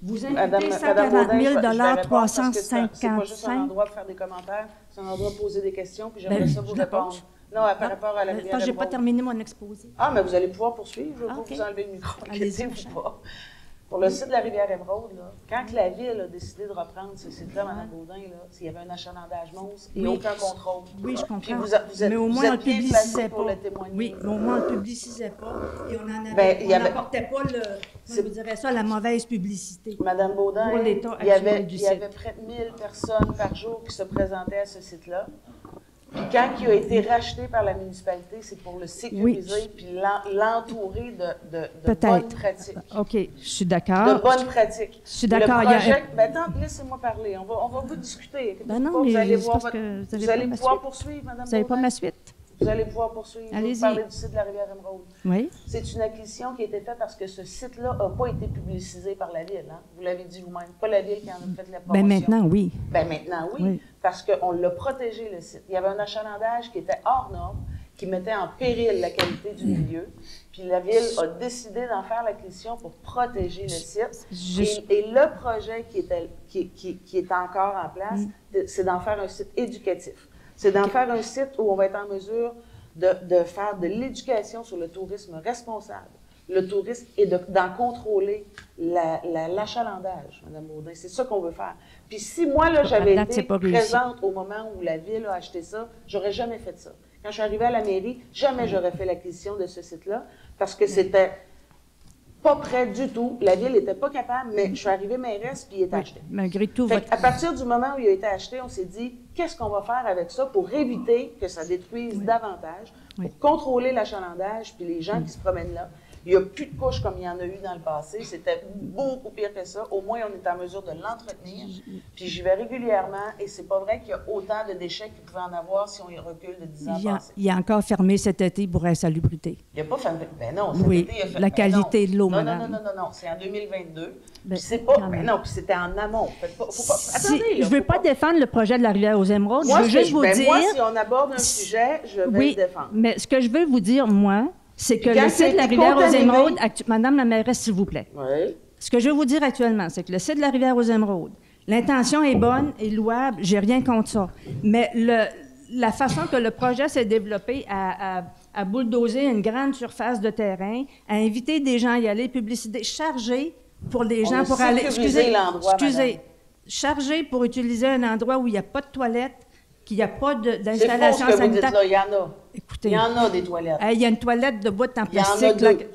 Vous invitez 140 000 355. C'est pas juste un endroit pour faire des commentaires, c'est un endroit pour poser des questions, puis j'aimerais ça vous répondre. Non, par rapport à la rivière. Je n'ai pas terminé mon exposé. Ah, mais vous allez pouvoir poursuivre, je ne vais pas vous enlever le micro. Allez-y, pas. Pour le site de la Rivière-Émeraude, quand la Ville a décidé de reprendre ce site-là, Mme Baudin, s'il y avait un achalandage monstre et aucun contrôle. Oui, je comprends. Mais au moins, on ne le publicisait pas. Oui, mais au moins, on ne le publicisait pas et on n'apportait pas la mauvaise publicité. Mme Baudin, il y avait près de 1000 personnes par jour qui se présentaient à ce site-là. Puis quand il a été racheté par la municipalité, c'est pour le sécuriser puis l'entourer de bonnes pratiques. OK, je suis d'accord. De bonnes pratiques. Je suis d'accord. Le projet, attends, laissez-moi parler. On va vous discuter. Ben non, vous mais allez, vous allez pouvoir poursuivre, Mme Vous n'avez pas Baudin. ma suite? Vous allez pouvoir poursuivre. Allez-y. Vous parler du site de la rivière Émeraude. Oui. C'est une acquisition qui a été faite parce que ce site-là n'a pas été publicisé par la Ville. Hein? Vous l'avez dit vous-même. Pas la Ville qui en a fait la promotion. Bien maintenant, oui. Bien maintenant, oui. Parce qu'on l'a protégé, le site. Il y avait un achalandage qui était hors norme, qui mettait en péril la qualité du milieu. Puis la Ville a décidé d'en faire l'acquisition pour protéger le site. Et le projet qui est encore en place, c'est d'en faire un site éducatif. C'est d'en faire un site où on va être en mesure de faire de l'éducation sur le tourisme responsable, le tourisme, et d'en contrôler l'achalandage, Mme Baudin. C'est ça qu'on veut faire. Puis si moi, là, j'avais été présente au moment où la Ville a acheté ça, j'aurais jamais fait ça. Quand je suis arrivée à la mairie, jamais j'aurais fait l'acquisition de ce site-là, parce que c'était pas prêt du tout. La Ville n'était pas capable, mais je suis arrivée mairesse, puis il est acheté. Malgré tout, à partir du moment où il a été acheté, on s'est dit, qu'est-ce qu'on va faire avec ça pour éviter que ça détruise davantage, pour contrôler l'achalandage, puis les gens qui se promènent là. Il n'y a plus de couches comme il y en a eu dans le passé. C'était beaucoup pire que ça. Au moins, on est en mesure de l'entretenir. Puis j'y vais régulièrement, et c'est pas vrai qu'il y a autant de déchets qu'il pouvait en avoir si on y recule de 10 ans passés. Il a encore fermé cet été pour insalubrité. Il n'a pas fermé. Ben non, cet été, il a fermé. La qualité de l'eau, madame. Non. C'est en 2022. Puis c'est pas. Ben non, puis c'était en amont. Attendez, je ne veux pas défendre le projet de la rivière aux Émeraudes. Je veux juste vous dire. Moi, si on aborde un sujet, je vais le défendre. Mais ce que je veux vous dire, moi, c'est que le site de la rivière aux Émeraudes, Madame la mairesse, s'il vous plaît. Oui. Ce que je veux vous dire actuellement, c'est que le site de la rivière aux Émeraudes, l'intention est bonne et louable, j'ai rien contre ça. Mais la façon que le projet s'est développé à bulldozer une grande surface de terrain, à inviter des gens à y aller, publicité, charger pour les gens pour aller. Excusez, charger pour utiliser un endroit où il n'y a pas de toilette, qu'il n'y a pas d'installation sanitaire. C'est faux ce que vous dites là, il y en a. Écoutez, il y en a des toilettes. Il y a une toilette de bout en plastique.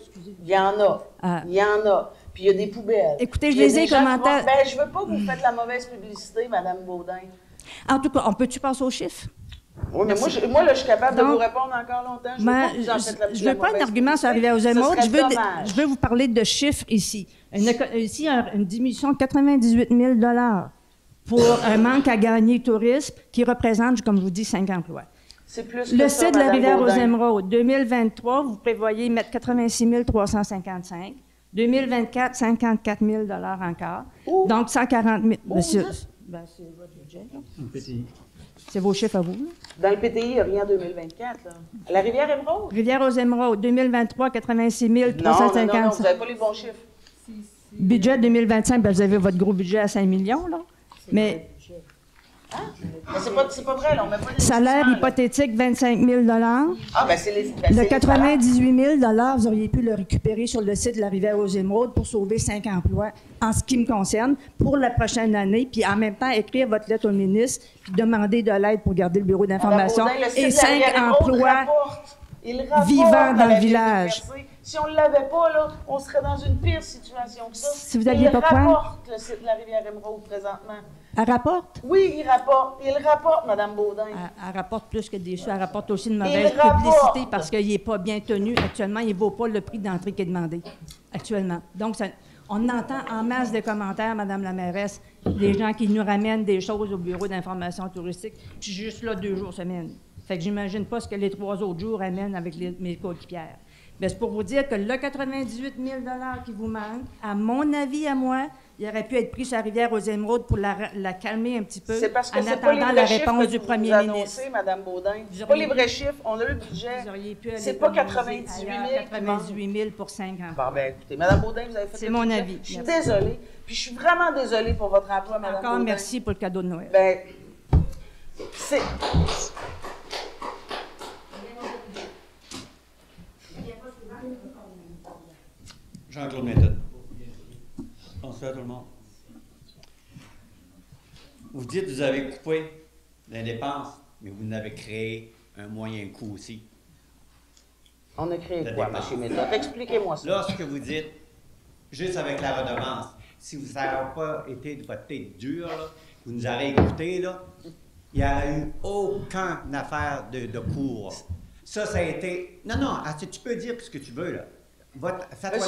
Il y en a. Il y en a. Puis il y a des poubelles. Écoutez, je les ai commentés. Je ne veux pas que vous faites la mauvaise publicité, Mme Baudin. En tout cas, on peut-tu passer aux chiffres? Oui, mais moi, là, je suis capable de vous répondre encore longtemps. Je ne veux pas un argument sur la rivière aux Émeraudes. Je veux vous parler de chiffres ici. Ici, une diminution de 98 000 pour un manque à gagner tourisme qui représente, comme je vous dis, 5 emplois. C'est plus le site de la rivière aux Émeraudes, 2023, vous prévoyez mettre 86 355. 2024, 54 000 encore. Où? Donc, 140 000. C'est votre budget, là. C'est vos chiffres à vous, là. Dans le PTI, il n'y a rien en 2024, là. La rivière Émeraude? Rivière aux Émeraudes, 2023, 86 355. Non, vous n'avez pas les bons chiffres. Budget 2025, ben, vous avez votre gros budget à 5 millions, là. Mais c'est pas vrai, là, on met pas des salaire hypothétique, 25 000 Le 98 000 vous auriez pu le récupérer sur le site de la rivière aux Émeraudes pour sauver 5 emplois, en ce qui me concerne, pour la prochaine année, puis en même temps, écrire votre lettre au ministre, puis demander de l'aide pour garder le bureau d'information, et 5 emplois vivants dans le village. Si on ne l'avait pas, là, on serait dans une pire situation que ça. Si vous n'aviez pas quoi? Il rapporte le site de la rivière Émeraude présentement. Elle rapporte? Oui, il rapporte. Il rapporte, Mme Baudin. Elle rapporte plus que des sous. Elle rapporte aussi une mauvaise publicité parce qu'il n'est pas bien tenu. Actuellement, il ne vaut pas le prix d'entrée qui est demandé. Actuellement. Donc, on entend en masse de commentaires, Mme la mairesse, des gens qui nous ramènent des choses au bureau d'information touristique. Je suis juste là 2 jours semaine. Fait que j'imagine pas ce que les 3 autres jours amènent avec mes coéquipières. Mais c'est pour vous dire que le 98 000 qui vous manque, à mon avis, à moi, il aurait pu être pris sur la rivière aux Émeraudes pour la calmer un petit peu en attendant la réponse du premier ministre. Mme Baudin. C'est pas les vrais chiffres. On a le budget. C'est pas 98 000 pour 5 ans. Bon, bien, écoutez, Mme Baudin, vous avez fait c'est mon avis. Je suis désolée. Puis je suis vraiment désolée pour votre emploi, Mme Baudin. Encore merci pour le cadeau de Noël. Bien, c'est... Jean-Claude Méthode. Bonsoir tout le monde. Vous dites que vous avez coupé les dépenses, mais vous en avez créé un moyen coût aussi. On a créé quoi, M. Méthode? Expliquez-moi ça. Là, ce que vous dites, juste avec la redevance, si vous n'avez pas été de votre tête dure, là, vous nous avez écouté, là, Il n'y a eu aucune affaire de cours. Ça a été... Non, tu peux dire ce que tu veux, là. Fais-toi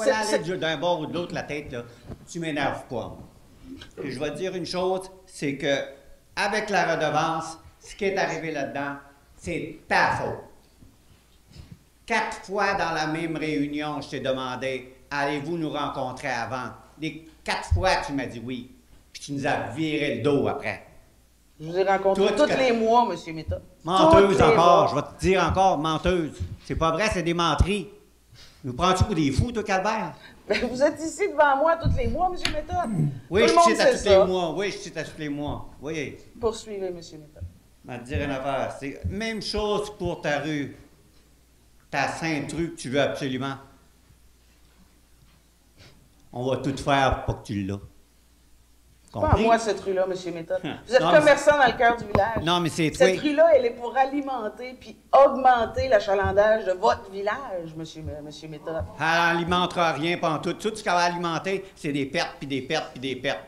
là aller d'un bord ou de l'autre la tête, là. Tu m'énerves pas. Et je vais te dire une chose, c'est que avec la redevance, ce qui est arrivé là-dedans, c'est ta faute. 4 fois dans la même réunion, je t'ai demandé, allez-vous nous rencontrer avant? Les 4 fois, tu m'as dit oui. Puis tu nous as viré le dos après. Je vous ai rencontré tous les mois, M. Méthode. Menteuse encore, je vais te dire encore, menteuse. C'est pas vrai, c'est des menteries. Nous prends-tu pour des fous, toi, Calvaire? Ben, vous êtes ici devant moi tous les mois, M. Méthode. Oui, je cite à tous les mois. Oui, je cite à tous les mois. Oui. Poursuivez, M. Méthode. Je vais te dire une affaire. C'est la même chose pour ta rue. Ta sainte rue que tu veux absolument. On va tout faire pour que tu l'as. Pas à moi, cette rue-là, M. Méthode. Vous êtes commerçant dans le cœur du village. Non, mais c'est toi. Cette rue-là, elle est pour alimenter puis augmenter l'achalandage de votre village, M. Méthode. Elle n'alimentera rien pendant tout. Tout ce qu'elle va alimenter, c'est des pertes, puis des pertes, puis des pertes.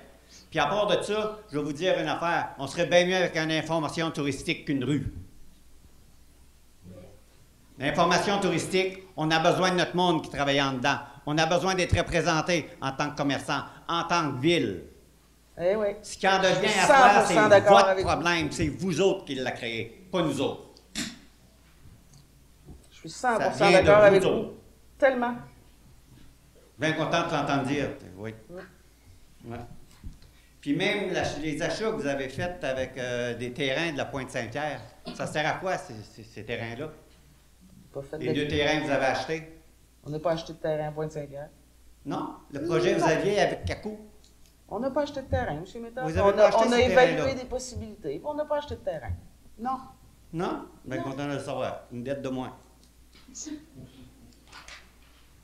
Puis à part de ça, je vais vous dire une affaire. On serait bien mieux avec une information touristique qu'une rue. L'information touristique, on a besoin de notre monde qui travaille en dedans. On a besoin d'être représenté en tant que commerçant, en tant que ville. Eh oui. Ce qui en devient à faire, c'est votre problème. C'est vous autres qui l'avez créé, pas nous autres. Je suis 100% d'accord avec vous. Tellement. Bien content de t'entendre dire. Oui. Ouais. Puis même les achats que vous avez faits avec des terrains de la Pointe-Saint-Pierre, ça sert à quoi, ces terrains-là? Les 2 terrains que vous avez achetés? On n'a pas acheté de terrain à Pointe-Saint-Pierre. Non? Le projet que vous aviez avec Cacou? On n'a pas acheté de terrain, M. Méthode. On a évalué des possibilités, on n'a pas acheté de terrain. Non. Non? Bien content de le savoir. Une dette de moins. Je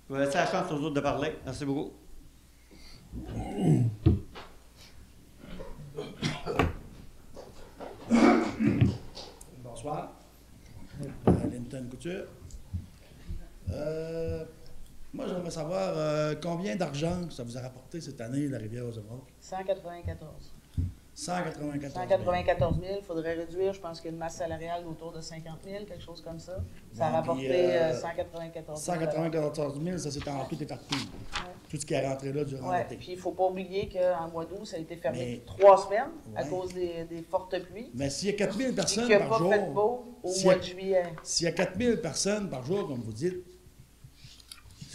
vais laisser la chance aux autres de parler. Merci beaucoup. Bonsoir. Linton Couture. Moi, j'aimerais savoir combien d'argent ça vous a rapporté cette année, la rivière aux Émeraudes? 194. 194 000. 194 000. Il faudrait réduire, je pense qu'il y a une masse salariale autour de 50 000, quelque chose comme ça. Ça a Bon, rapporté puis, 194 000. 194 000, ça c'est en tout et partout. Ouais. Tout ce qui est rentré là durant Oui, l'été. puis il ne faut pas oublier qu'en mois d'août, ça a été fermé Mais- 3 semaines à Ouais. cause des fortes pluies. Mais s'il y a 4 000 Et personnes qu'il n'y a par pas fait jour, beau au s'il y mois a- de juillet. s'il y a 4 000 personnes par jour, comme vous dites,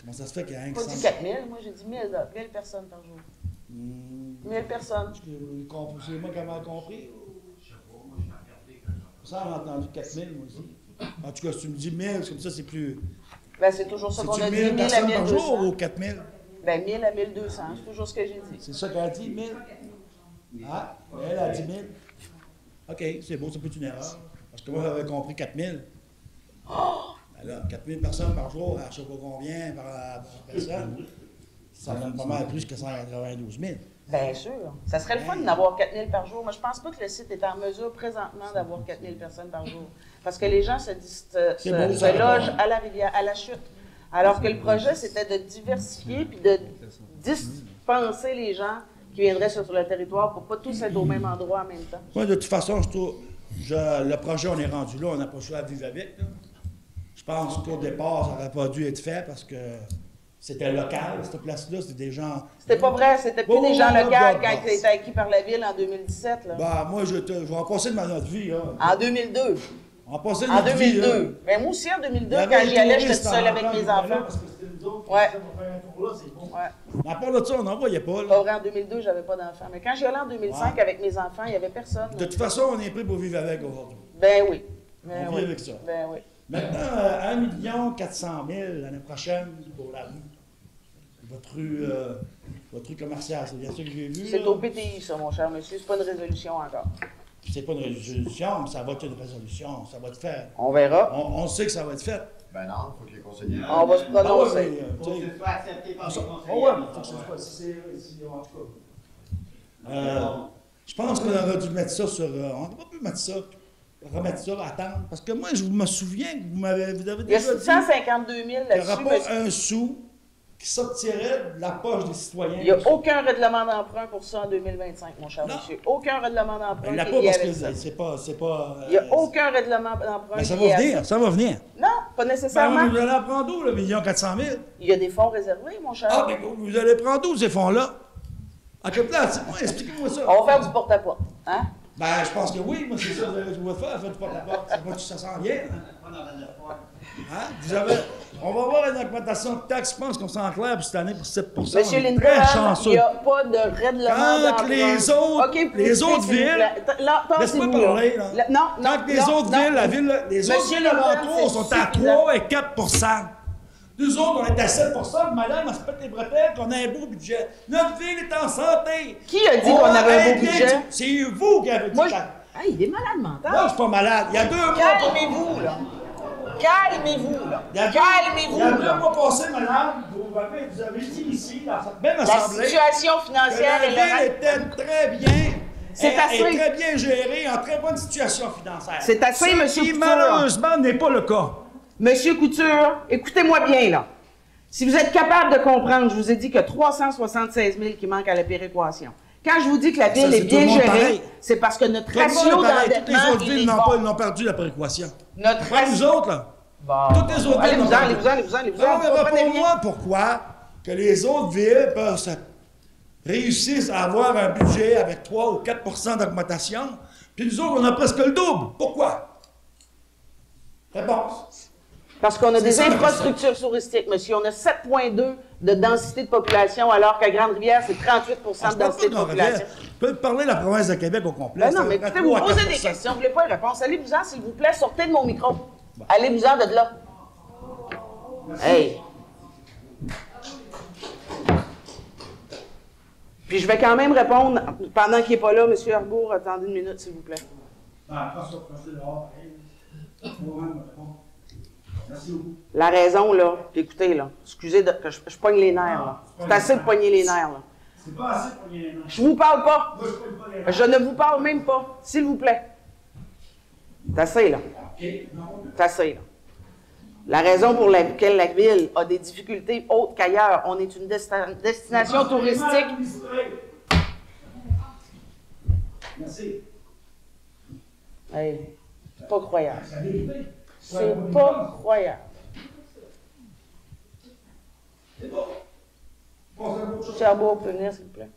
comment ça se fait qu'il y a un Pas dit 4 000, moi j'ai dit 1000 personnes par jour. 1000 personnes. C'est moi qui m'avais compris? Ça, on a entendu 4 000, moi aussi. En tout cas, si tu me dis 1000, comme ça, c'est plus... Ben, c'est toujours ça qu'on C'est-tu a dit, 1000 1000 à personnes par jour 1200. ou 4 000? Ben, 1000 à 1200, c'est toujours ce que j'ai dit. C'est ça qu'elle a dit, 1000? Ah, elle a dit 1000. OK, c'est beau, c'est peut-être une erreur. Parce que moi, j'avais compris 4 000. Alors, 4 000 personnes par jour, à je ne sais pas combien par personne, ça donne pas mal plus que 192 000. Bien sûr. Ça serait le fun d'en avoir 4 000 par jour. Moi, je pense pas que le site est en mesure présentement d'avoir 4 000 personnes par jour. Parce que les gens se logent à la rivière, à la chute. Alors que le projet, c'était de diversifier puis de dispenser les gens qui viendraient sur le territoire pour pas tous être au même endroit en même temps. Moi, de toute façon, le projet, on est rendu là, on n'a pas le choix à vivre avec. Là. Je pense qu'au départ, ça n'aurait pas dû être fait parce que c'était local, cette place-là, c'était des gens... C'était pas vrai, c'était plus des gens locaux quand il a été acquis par la ville en 2017. Là. Ben, moi, je vais en passer de notre vie. Là. En 2002. On va passer de En notre vie. 2002. Mais moi aussi, en 2002, Il y avait quand j'y allais, des j'étais touristes seule avec en mes Europe, enfants. parce que c'était nous autres qui Ouais. faisaient pour faire un tour là, c'est bon. Ouais. Mais à part de ça, on n'en voyait pas. Là. Pas vrai, en 2002, j'avais pas d'enfants. Mais quand j'y allais en 2005 Ouais. avec mes enfants, il n'y avait personne. De toute façon, on est prêt pour vivre avec aujourd'hui. Ben oui. Ben On oui. vit avec ça. Ben oui. Maintenant, 1 400 000 l'année prochaine pour la rue. Votre rue commerciale, c'est bien ça que j'ai vu. C'est là? au PTI, ça, mon cher monsieur. C'est pas une résolution encore. C'est pas une résolution, mais ça va être une résolution. Ça va être fait. On verra. On sait que ça va être fait. Ben non, il faut que les conseillers. On va se prononcer. Ah ouais, mais, Faut que tu sais, ce soit accepté par les oh conseillers. ouais, mais faut que ce soit. En tout cas. Je pense qu'on aurait dû mettre ça sur. On n'aurait pas pu mettre ça. Remettre ça, attendre. Parce que moi, je me souviens que vous avez Il y a déjà dit 652 000 qu'il n'y là-dessus. aura mais pas un sou qui sortirait de la poche des citoyens. Il n'y a aucun règlement d'emprunt pour ça en 2025, mon cher monsieur. Aucun règlement d'emprunt. Il n'y a pas parce que c'est pas. Il n'y a aucun règlement d'emprunt. Mais ça va venir, ça va venir. Non, pas nécessairement. Ben, vous allez en prendre d'où, le 1 400 000? Il y a des fonds réservés, mon cher. Ah, mais vous allez prendre d'où ces fonds-là? À quelle place? Expliquez-moi ça. On va faire du porte-à-porte. Hein? Ben, je pense que oui, moi, c'est ça que je vais faire du porte-à-porte. C'est pas que ça s'en vient. Hein? Vous avez... On va avoir une augmentation de taxes, je pense qu'on s'en clair pour cette année pour 7 Monsieur Lincoln, il n'y a pas de règlement d'emprunt. Quand les autres villes... Laisse-moi parler, là. Non, quand les autres villes, les autres villes alentours sont à 3 et 4 Nous autres, on est à 7 madame, on se pète les bretelles, qu'on a un beau budget. Notre ville est en santé. Qui a dit qu'on avait un beau budget? C'est vous qui avez dit ça. Hey, il est malade mental. Moi, je suis pas malade. Il y a 2 mois... Calmez-vous, là. Calmez-vous, là. Calmez-vous, là. Il y a 2 là. mois passés, madame, vous avez dit ici, dans cette même assemblée... La situation financière que la ville était très bien... C'est assez. Est très bien gérée, en très bonne situation financière. C'est assez, M. Couture. Ce qui, malheureusement, n'est pas le cas. Monsieur Couture, écoutez-moi bien, là. Si vous êtes capable de comprendre, je vous ai dit que 376 000 qui manquent à la péréquation. Quand je vous dis que la ville est bien gérée, c'est parce que notre ratio d'endettement... Toutes les autres villes n'ont perdu la péréquation. Notre pas nous autres, là. Bon, toutes les autres villes n'ont perdu. Allez-vous-en. Non, mais réponds-moi pourquoi que les autres villes réussissent à avoir un budget avec 3 ou 4 d'augmentation, puis nous autres, on a presque le double. Pourquoi? Réponse. Parce qu'on a des infrastructures touristiques, monsieur. On a 7,2 de densité de population, alors qu'à Grande-Rivière, c'est 38 de densité de population. Je peux te parler de la province de Québec au complet. Ben non, mais écoutez, vous posez des questions, vous ne voulez pas y répondre. Allez-vous-en, s'il vous plaît, sortez de mon micro. Bon. Allez-vous-en de là. Hey! Puis je vais quand même répondre, pendant qu'il n'est pas là, M. Arbour, attendez une minute, s'il vous plaît. Merci beaucoup. La raison, là, puis écoutez, là, excusez que je poigne les nerfs, là. C'est assez de poigner les nerfs, là. C'est pas assez de poigner les nerfs. Je vous parle pas. Je ne vous parle même pas, s'il vous plaît. C'est assez, là. C'est assez, là. La raison pour laquelle la ville a des difficultés autres qu'ailleurs, on est une destination touristique. Merci. Hey, c'est pas croyable. C'est pas croyable. C'est bon. M. Arbour, vous pouvez venir, s'il vous plaît.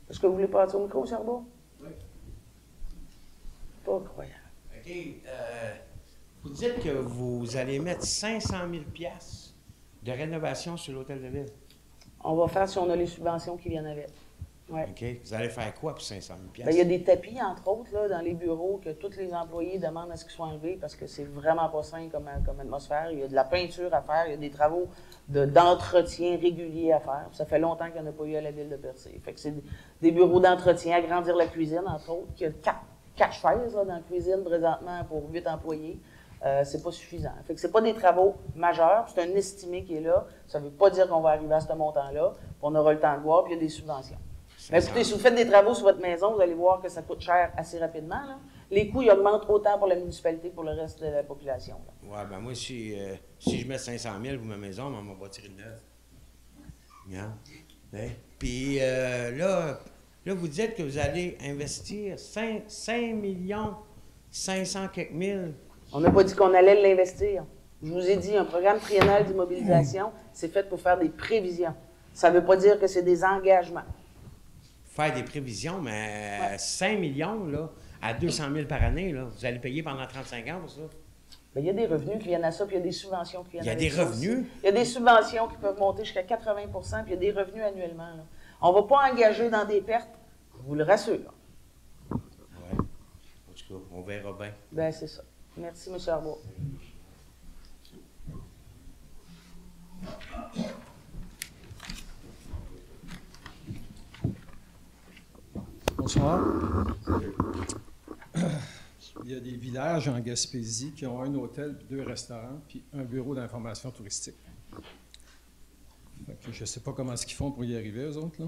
Est-ce que vous voulez passer au micro, M. Arbour? Oui. Pas croyable. OK. Vous dites que vous allez mettre 500 000 $ de rénovation sur l'hôtel de ville. On va faire si on a les subventions qui viennent avec. Ouais. OK. Vous allez faire quoi pour 500 000 $? Bien, il y a des tapis, entre autres, là, dans les bureaux que tous les employés demandent à ce qu'ils soient enlevés parce que c'est vraiment pas sain comme atmosphère. Il y a de la peinture à faire, il y a des travaux d'entretien réguliers à faire. Ça fait longtemps qu'il n'y en a pas eu à la ville de Percé. Fait que c'est des bureaux d'entretien, agrandir la cuisine, entre autres. Il y a 4 chaises là, dans la cuisine présentement pour 8 employés. C'est pas suffisant. Fait que c'est pas des travaux majeurs, c'est un estimé qui est là. Ça veut pas dire qu'on va arriver à ce montant-là. On aura le temps de voir, puis il y a des subventions. Mais écoutez, si vous faites des travaux sur votre maison, vous allez voir que ça coûte cher assez rapidement. Là. Les coûts, ils augmentent autant pour la municipalité que pour le reste de la population. Oui, ben moi, si je mets 500 000 pour ma maison, on va bâtir une neuve. Regarde. Hein? Puis là, vous dites que vous allez investir 5 500 quelques mille. On n'a pas dit qu'on allait l'investir. Je vous ai dit, un programme triennal d'immobilisation, c'est fait pour faire des prévisions. Ça ne veut pas dire que c'est des engagements. Faire des prévisions, mais 5 millions, là, à 200 000 par année, là, vous allez payer pendant 35 ans pour ça? Bien, il y a des revenus qui viennent à ça, puis il y a des subventions qui viennent à ça. Il y a des revenus? Il y a des subventions qui peuvent monter jusqu'à 80 puis il y a des revenus annuellement. Là. On ne va pas engager dans des pertes, je vous le rassure. Oui. En tout cas, on verra bien. Bien, c'est ça. Merci, M. Arbour. Bonsoir. Il y a des villages en Gaspésie qui ont un hôtel, 2 restaurants, puis un bureau d'information touristique. Je ne sais pas comment est-ce qu'ils font pour y arriver, eux autres,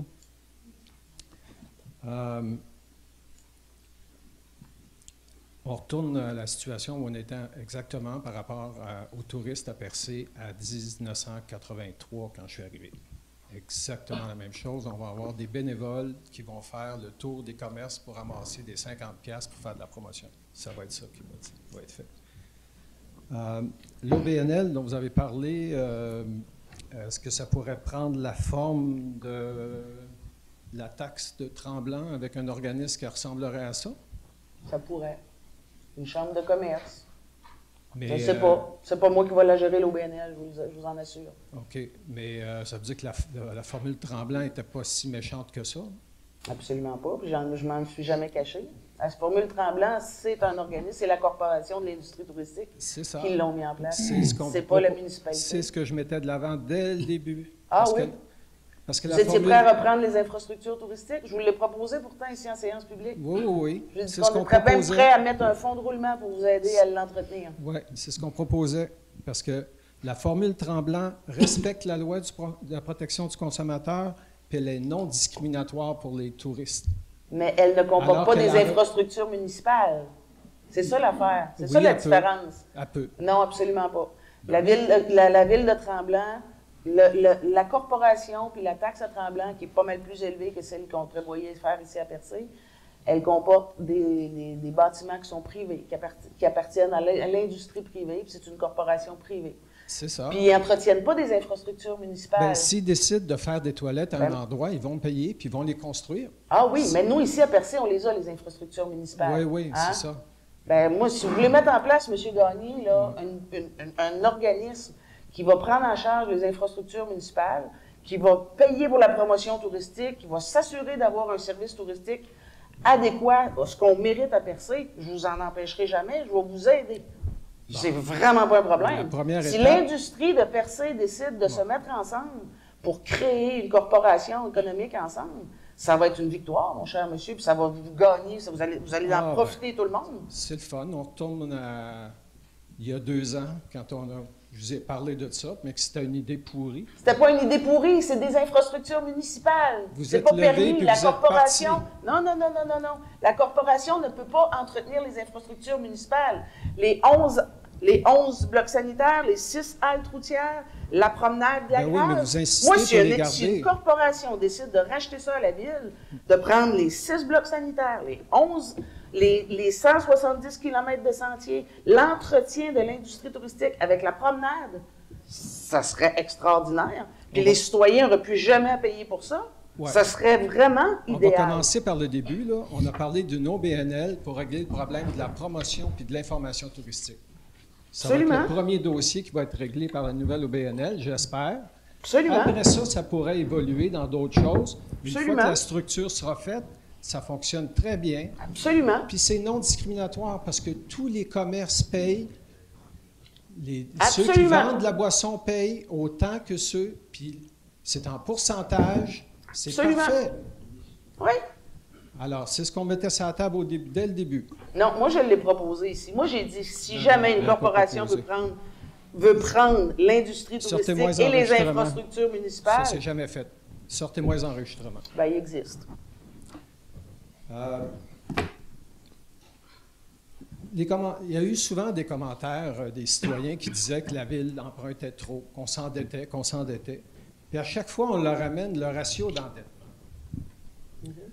là. On retourne à la situation où on était exactement par rapport aux touristes à Percé à 1983 quand je suis arrivé. Exactement la même chose. On va avoir des bénévoles qui vont faire le tour des commerces pour ramasser des 50$ pour faire de la promotion. Ça va être ça qui va être fait. L'OBNL dont vous avez parlé, est-ce que ça pourrait prendre la forme de la taxe de Tremblant avec un organisme qui ressemblerait à ça? Ça pourrait. Une chambre de commerce. Mais, je ne sais pas. C'est pas moi qui vais la gérer, l'OBNL, je vous en assure. OK. Mais ça veut dire que la formule Tremblant n'était pas si méchante que ça? Absolument pas. Puis je m'en suis jamais caché. La formule Tremblant, c'est un organisme, c'est la Corporation de l'industrie touristique qui l'ont mis en place. C'est pas la municipalité. C'est ce que je mettais de l'avant dès le début. Ah oui? Parce que vous étiez prêt à reprendre les infrastructures touristiques? Je vous l'ai proposé pourtant ici en séance publique. Oui. Je dis qu'on était même prêt à mettre un fonds de roulement pour vous aider à l'entretenir. Oui, c'est ce qu'on proposait. Parce que la formule Tremblant respecte la loi de la protection du consommateur, puis elle est non discriminatoire pour les touristes. Mais elle ne comporte pas des infrastructures municipales. C'est ça l'affaire. C'est ça la différence. À peu. Non, absolument pas. La ville de Tremblant, la corporation puis la taxe à Tremblant, qui est pas mal plus élevée que celle qu'on prévoyait faire ici à Percé, elle comporte des bâtiments qui sont privés, qui appartiennent à l'industrie privée, puis c'est une corporation privée. C'est ça. Puis ils n'entretiennent pas des infrastructures municipales. Bien, s'ils décident de faire des toilettes à un endroit, ils vont payer puis ils vont les construire. Ah oui, mais nous, ici à Percé, on les a, les infrastructures municipales. Oui, c'est ça. Bien, moi, si vous voulez mettre en place, M. Gagné, là, un organisme qui va prendre en charge les infrastructures municipales, qui va payer pour la promotion touristique, qui va s'assurer d'avoir un service touristique adéquat à ce qu'on mérite à Percé, je ne vous en empêcherai jamais, je vais vous aider. Bon. C'est vraiment pas un problème. Si l'industrie de Percé décide de se mettre ensemble pour créer une corporation économique ensemble, ça va être une victoire, mon cher monsieur, puis ça va vous gagner, vous allez en profiter tout le monde. C'est le fun. On retourne à il y a 2 ans, quand je vous ai parlé de ça, mais que c'était une idée pourrie. C'était pas une idée pourrie, c'est des infrastructures municipales. C'est pas permis, la corporation. Non. La corporation ne peut pas entretenir les infrastructures municipales. Les 11 blocs sanitaires, les 6 haltes routières, la promenade de la oui, mais vous insistez moi, si une corporation décide de racheter ça à la ville, de prendre les 6 blocs sanitaires, les 170 km de sentiers, l'entretien de l'industrie touristique avec la promenade, ça serait extraordinaire. Puis les citoyens n'auraient plus jamais à payer pour ça. Ouais. Ça serait vraiment idéal. On va commencer par le début. Là. On a parlé d'une OBNL pour régler le problème de la promotion puis de l'information touristique. Ça va être le premier dossier qui va être réglé par la nouvelle OBNL, j'espère. Absolument. Après ça, ça pourrait évoluer dans d'autres choses. Une fois que la structure sera faite, ça fonctionne très bien. Absolument. Puis c'est non discriminatoire parce que tous les commerces payent. Ceux qui vendent de la boisson payent autant que ceux, puis c'est en pourcentage. C'est parfait. Oui. Alors, c'est ce qu'on mettait sur la table dès le début. Non, moi, je l'ai proposé ici. Moi, j'ai dit, si jamais une corporation veut prendre l'industrie touristique et les infrastructures municipales... Ça, c'est jamais fait. Sortez-moi les enregistrements. Bien, il existe. Il y a eu souvent des commentaires des citoyens qui disaient que la ville empruntait trop, qu'on s'endettait. Puis à chaque fois, on leur amène le ratio d'endettement.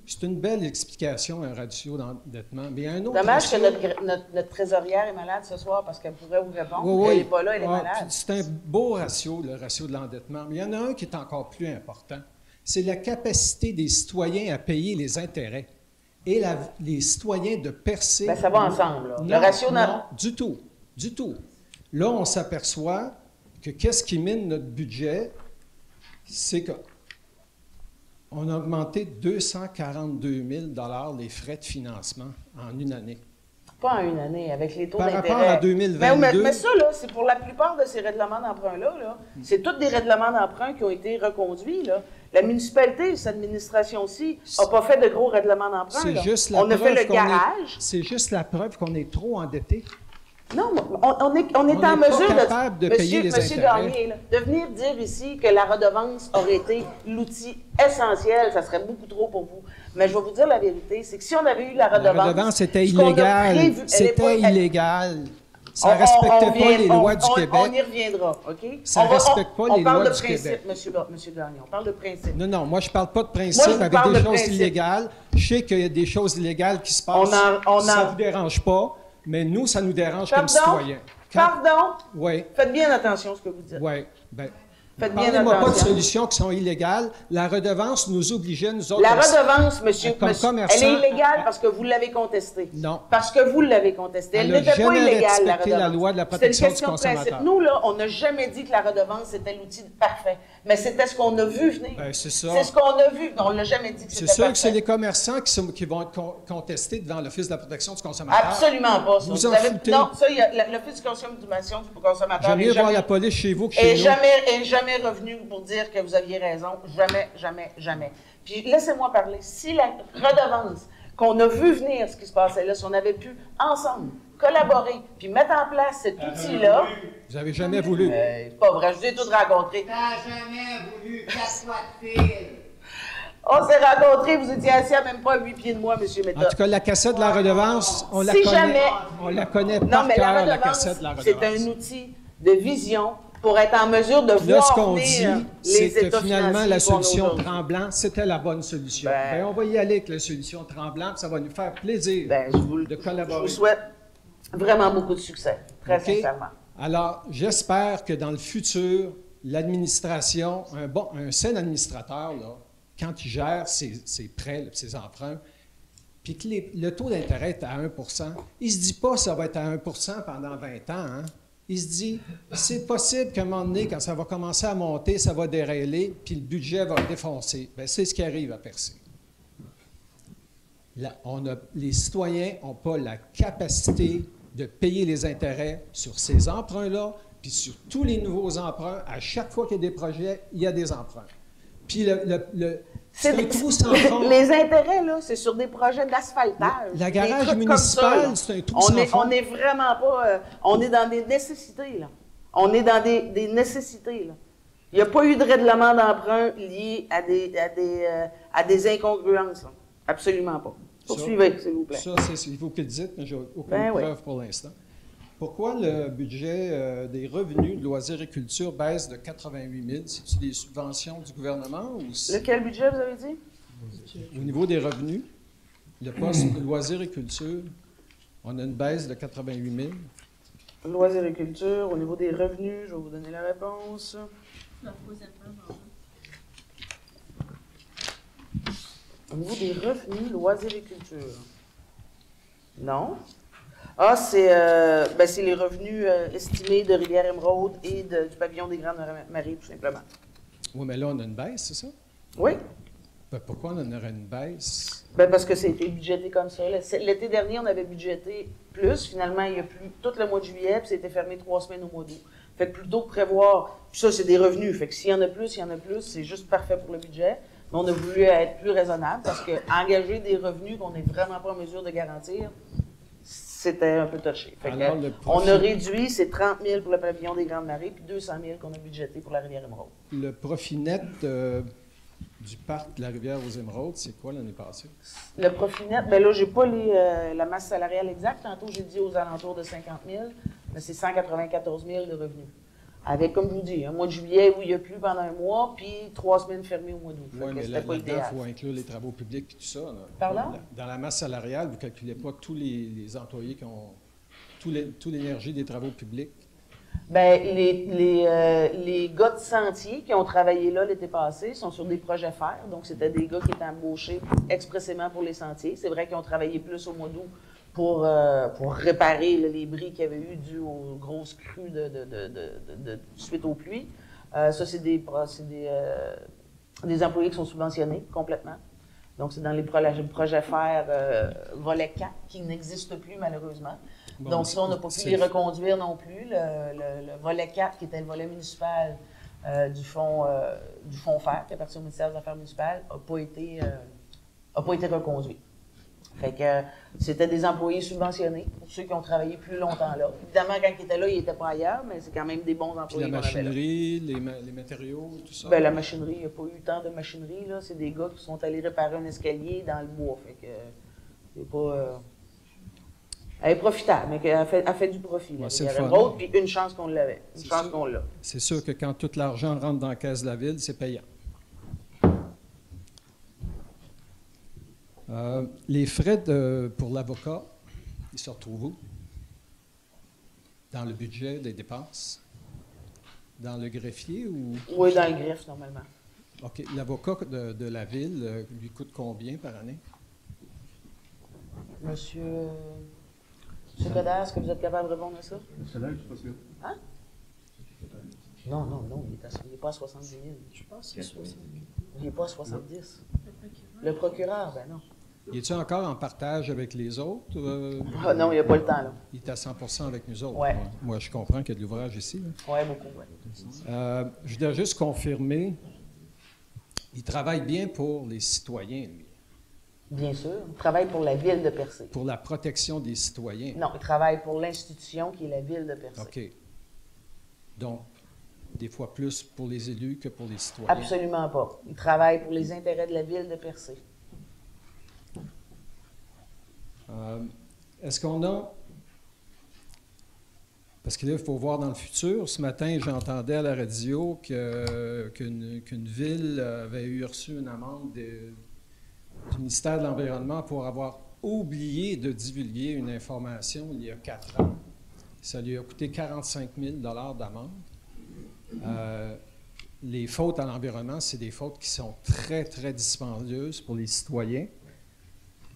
C'est une belle explication, un ratio d'endettement. Mais il y a un autre dommage que notre trésorière est malade ce soir parce qu'elle pourrait vous répondre. Oui. Elle n'est pas là, elle est malade. C'est un beau ratio, le ratio de l'endettement. Mais il y en a un qui est encore plus important. C'est la capacité des citoyens à payer les intérêts. Et les citoyens de Percé... Bien, ça va ensemble. Là. Le ratio non, du tout. Là, on s'aperçoit que qu'est-ce qui mine notre budget, c'est qu'on a augmenté 242 000 les frais de financement en une année. Pas en une année, avec les taux d'intérêt. Par rapport à 2022... Mais ça, là, c'est pour la plupart de ces règlements d'emprunt-là. C'est tous des règlements d'emprunt qui ont été reconduits. Là. La municipalité, cette administration-ci, n'a pas fait de gros règlements d'emprunt. On a fait le garage. C'est juste la preuve qu'on est trop endetté. Non, on est en mesure capable de payer les Monsieur intérêts. Gagné, là, de venir dire ici que la redevance aurait été l'outil essentiel, ça serait beaucoup trop pour vous. Mais je vais vous dire la vérité, c'est que si on avait eu la redevance... La redevance était ce qu'on a illégal. prévu- C'était illégal. Ça ne respectait pas les lois du Québec. On y reviendra, OK? Ça ne respecte pas les lois du Québec. Monsieur Gagné, on parle de principe. Non, moi, je ne parle pas de principe avec des choses illégales. Je sais qu'il y a des choses illégales qui se passent. Ça ne vous dérange pas, mais nous, ça nous dérange comme citoyens. Pardon? Oui. Faites bien attention à ce que vous dites. Oui. Bien, faites bien parlez-moi attention. pas de solutions qui sont illégales. La redevance nous obligeait, nous autres... La redevance, monsieur, commerçant, elle est illégale parce que vous l'avez contestée. Non. Parce que vous l'avez contestée. Elle n'était pas illégale, la redevance. la loi de la protection du consommateur. Nous, là, on n'a jamais dit que la redevance était l'outil parfait. Mais c'était ce qu'on a vu venir. Ben, c'est ça. C'est ce qu'on a vu. On ne l'a jamais dit que c'était parfait. C'est sûr que c'est les commerçants qui vont être contestés devant l'Office de la protection du consommateur. Absolument pas. Ça. Vous en foutez. Non, ça, il y a l'Office de consommation du consommateur. J'aime mieux voir la police chez vous que chez nous. Et jamais revenu pour dire que vous aviez raison. Jamais, jamais, jamais. Puis laissez-moi parler. Si la redevance, qu'on a vu venir ce qui se passait là, si on avait pu ensemble collaborer puis mettre en place cet outil-là... Vous n'avez jamais voulu. C'est pas vrai, je vous ai tous rencontrés. T'as jamais voulu 4 fois de fil. On s'est rencontrés, vous étiez assis à même pas à 8 pieds de moi, M. Méthode. En tout cas, la cassette de la redevance, on la Si connaît. jamais- On la connaît Non, par mais cœur, la la redevance, cassette de la redevance. c'est un outil de vision pour être en mesure de Là, voir ce qu'on dit, venir c'est les que états finalement, financiers la qu'on a solution aujourd'hui. Tremblant, c'était la bonne solution. Ben- On va y aller avec la solution Tremblant, puis ça va nous faire plaisir Je vous de collaborer. Je vous souhaite vraiment beaucoup de succès, très OK? sincèrement. Alors, j'espère que dans le futur, l'administration, un sain administrateur, là, quand il gère ses prêts, là, ses emprunts, puis que le taux d'intérêt est à 1 il ne se dit pas que ça va être à 1 pendant 20 ans. Hein? Il se dit, c'est possible qu'à un moment donné, quand ça va commencer à monter, ça va dérailler, puis le budget va défoncer. Bien, c'est ce qui arrive à Percé. Les citoyens n'ont pas la capacité de payer les intérêts sur ces emprunts-là, puis sur tous les nouveaux emprunts. À chaque fois qu'il y a des projets, il y a des emprunts. Puis c'est un trou sans fond. Les intérêts, là, c'est sur des projets d'asphaltage. La garage des trucs municipal, comme ça, c'est un trou sans fond. On est vraiment pas... on est dans des nécessités, là. On est dans des nécessités, là. Il n'y a pas eu de règlement d'emprunt lié à des incongruences, là. Absolument pas. Poursuivez, s'il vous plaît. Ça, c'est vous qui le dites, mais je n'ai aucune preuve pour l'instant. Pourquoi le budget des revenus de loisirs et culture baisse de 88 000? C'est-tu des subventions du gouvernement? Lequel budget, vous avez dit? Au niveau des revenus, le poste de loisirs et culture, on a une baisse de 88 000. Loisirs et culture, au niveau des revenus, je vais vous donner la réponse. Au niveau des revenus, loisirs et culture. Non. Ah, c'est les revenus estimés de Rivière-Émeraude et du pavillon des Grandes Maries, tout simplement. Oui, mais là, on a une baisse, c'est ça? Oui. Ben, pourquoi on aurait une baisse? Ben, parce que c'était budgété comme ça. L'été dernier, on avait budgété plus. Finalement, il y a plus tout le mois de juillet, puis c'était fermé 3 semaines au mois d'août. Fait que plutôt que prévoir, puis ça, c'est des revenus. Fait que s'il y en a plus, il y en a plus. C'est juste parfait pour le budget. Mais on a voulu être plus raisonnable parce que engager des revenus qu'on n'est vraiment pas en mesure de garantir, c'était un peu touché. Fait que, on a réduit, c'est 30 000 pour le pavillon des Grandes Maries, puis 200 000 qu'on a budgété pour la Rivière-Émeraude. Le profit net du parc de la Rivière aux Émeraudes, c'est quoi l'année passée? Le profit net, bien là, je n'ai pas la masse salariale exacte. Tantôt, j'ai dit aux alentours de 50 000, mais c'est 194 000 de revenus. Avec, comme je vous dis, un mois de juillet où il n'y a plus pendant un mois, puis 3 semaines fermées au mois d'août. Oui, mais là-dedans, il faut inclure les travaux publics et tout ça. Là. Pardon? Dans la masse salariale, vous ne calculez pas tous les employés qui ont toute l'énergie des travaux publics. Bien, les gars de sentier qui ont travaillé là l'été passé sont sur des projets fer. Donc, c'était des gars qui étaient embauchés expressément pour les sentiers. C'est vrai qu'ils ont travaillé plus au mois d'août pour réparer les bris qu'il y avait eu dû aux grosses crues suite aux pluies. Ça, c'est des employés qui sont subventionnés complètement. Donc, c'est dans les projets fer volet 4 qui n'existent plus malheureusement. Bon, donc, ça, on n'a pas pu les reconduire non plus. Le volet 4, qui était le volet municipal du fonds fer, qui appartient au ministère des Affaires municipales, n'a pas été reconduit. Fait que c'était des employés subventionnés pour ceux qui ont travaillé plus longtemps là. Évidemment, quand ils étaient là, ils n'étaient pas ailleurs, mais c'est quand même des bons Puis employés la qu'on avait là. machinerie, les matériaux, tout ça? Ben, la machinerie, il n'y a pas eu tant de machinerie, là. C'est des gars qui sont allés réparer un escalier dans le bois. Fait que c'est pas... Elle est profitable, mais elle fait du profit. Ouais, Il c'est y le avait fun. autre, puis une chance qu'on l'avait. Une chance sûr. qu'on l'a. C'est sûr que quand tout l'argent rentre dans la caisse de la ville, c'est payant. Les frais pour l'avocat, ils se retrouvent où? Dans le budget des dépenses? Dans le greffier ou... Oui, dans le greffe, normalement. OK. L'avocat de la ville lui coûte combien par année? Monsieur Coderre, est-ce que vous êtes capable de répondre à ça? Le salaire, je suis pas sûr. Hein? Non, il n'est pas à 70 000. Je pense que c'est 70 000. Il n'est pas à 70. Le procureur, ben non. Il est-tu encore en partage avec les autres? Ah non, il n'y a pas le temps, là. Il est à 100 avec nous autres. Ouais. Moi, je comprends qu'il y a de l'ouvrage ici. Oui, beaucoup, oui. Je dois juste confirmer, il travaille bien pour les citoyens, lui. Bien sûr. Il travaille pour la ville de Percé. Pour la protection des citoyens. Non, il travaille pour l'institution qui est la ville de Percé. OK. Donc, des fois plus pour les élus que pour les citoyens. Absolument pas. Il travaille pour les intérêts de la ville de Percé. Est-ce qu'on a... Parce que là, il faut voir dans le futur. Ce matin, j'entendais à la radio qu'une ville avait reçu une amende du ministère de l'Environnement pour avoir oublié de divulguer une information il y a 4 ans. Ça lui a coûté 45 000 d'amende. Les fautes à l'environnement, c'est des fautes qui sont très, très dispendieuses pour les citoyens.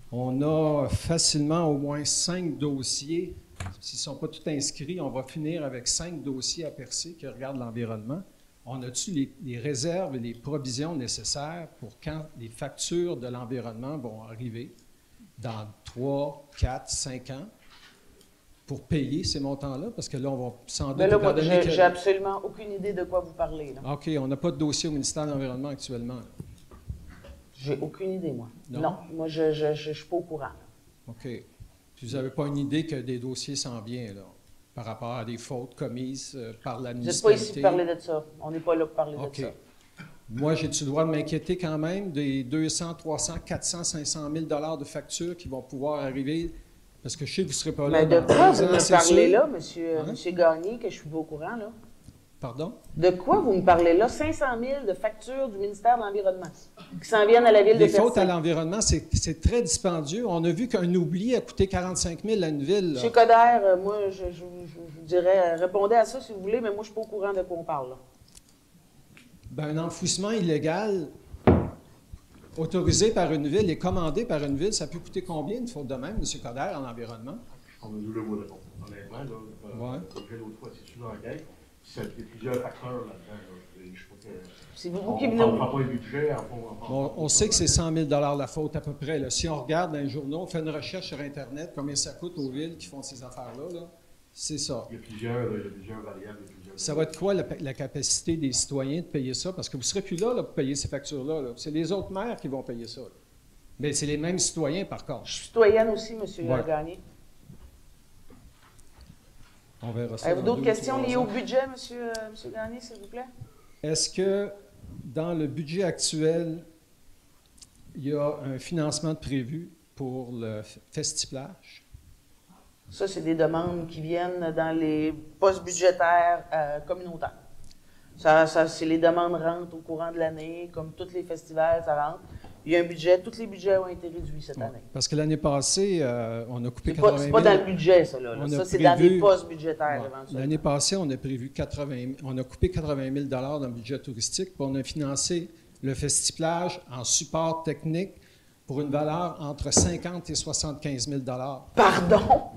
On a facilement au moins 5 dossiers. S'ils ne sont pas tous inscrits, on va finir avec 5 dossiers à Percé qui regardent l'environnement. On a-tu les réserves et les provisions nécessaires pour quand les factures de l'environnement vont arriver dans 3, 4, 5 ans pour payer ces montants-là? Parce que là, on va sans doute... Mais là, moi, j'ai absolument aucune idée de quoi vous parlez. Là. OK, on n'a pas de dossier au ministère de l'Environnement actuellement. Là. J'ai aucune idée, moi. Non? Moi, je suis pas au courant. Là. OK. Puis vous n'avez pas une idée que des dossiers s'en viennent, là, par rapport à des fautes commises par la municipalité? Vous n'êtes pas ici pour parler de ça. On n'est pas là pour parler de ça. Moi, j'ai-tu le droit de m'inquiéter quand même des 200, 300, 400, 500 000 de factures qui vont pouvoir arriver? Parce que je sais que vous ne serez pas là. Mais de quoi vous me parlez sûr. là, monsieur Gagné, que je suis pas au courant, là? Pardon? De quoi vous me parlez là? 500 000 de factures du ministère de l'Environnement qui s'en viennent à la ville de Percé. Les fautes à l'environnement, c'est très dispendieux. On a vu qu'un oubli a coûté 45 000 à une ville. Monsieur Coderre, moi, je vous dirais, répondez à ça si vous voulez, mais moi, je ne suis pas au courant de quoi on parle. Là. Ben, un enfouissement illégal autorisé par une ville et commandé par une ville, ça peut coûter combien une faute de même, M. Coderre, en environnement? On a dû le mot de réponse. Honnêtement, là, l'autre fois, c'est sur l'enquête. Il y a plusieurs facteurs là-dedans. C'est vous qui venez. On ne prend pas le budget. On sait que c'est 100 000 la faute à peu près. Là. Si on regarde dans les journaux, on fait une recherche sur Internet, combien ça coûte aux villes qui font ces affaires-là, là, c'est ça. Il y a plusieurs variables. Ça va être quoi la capacité des citoyens de payer ça? Parce que vous ne serez plus là, pour payer ces factures-là. Là. C'est les autres maires qui vont payer ça. Là. Mais c'est les mêmes citoyens, par contre. Je suis citoyenne aussi, M. Gagné. On verra ça. Avez-vous d'autres questions liées au budget, M. Gagné, s'il vous plaît? Est-ce que dans le budget actuel, il y a un financement prévu pour le Festiplage? Ça, c'est des demandes qui viennent dans les postes budgétaires communautaires. Ça, c'est les demandes rentrent au courant de l'année, comme tous les festivals, ça rentre. Il y a un budget, tous les budgets ont été réduits cette année. Parce que l'année passée, on a coupé 80 000. C'est pas dans le budget, ça. Là. Ça, c'est dans des postes budgétaires, éventuellement. L'année passée, on a prévu on a coupé 80 000 dans le budget touristique, puis on a financé le Festiplage en support technique pour une valeur entre 50 et 75 000 Pardon?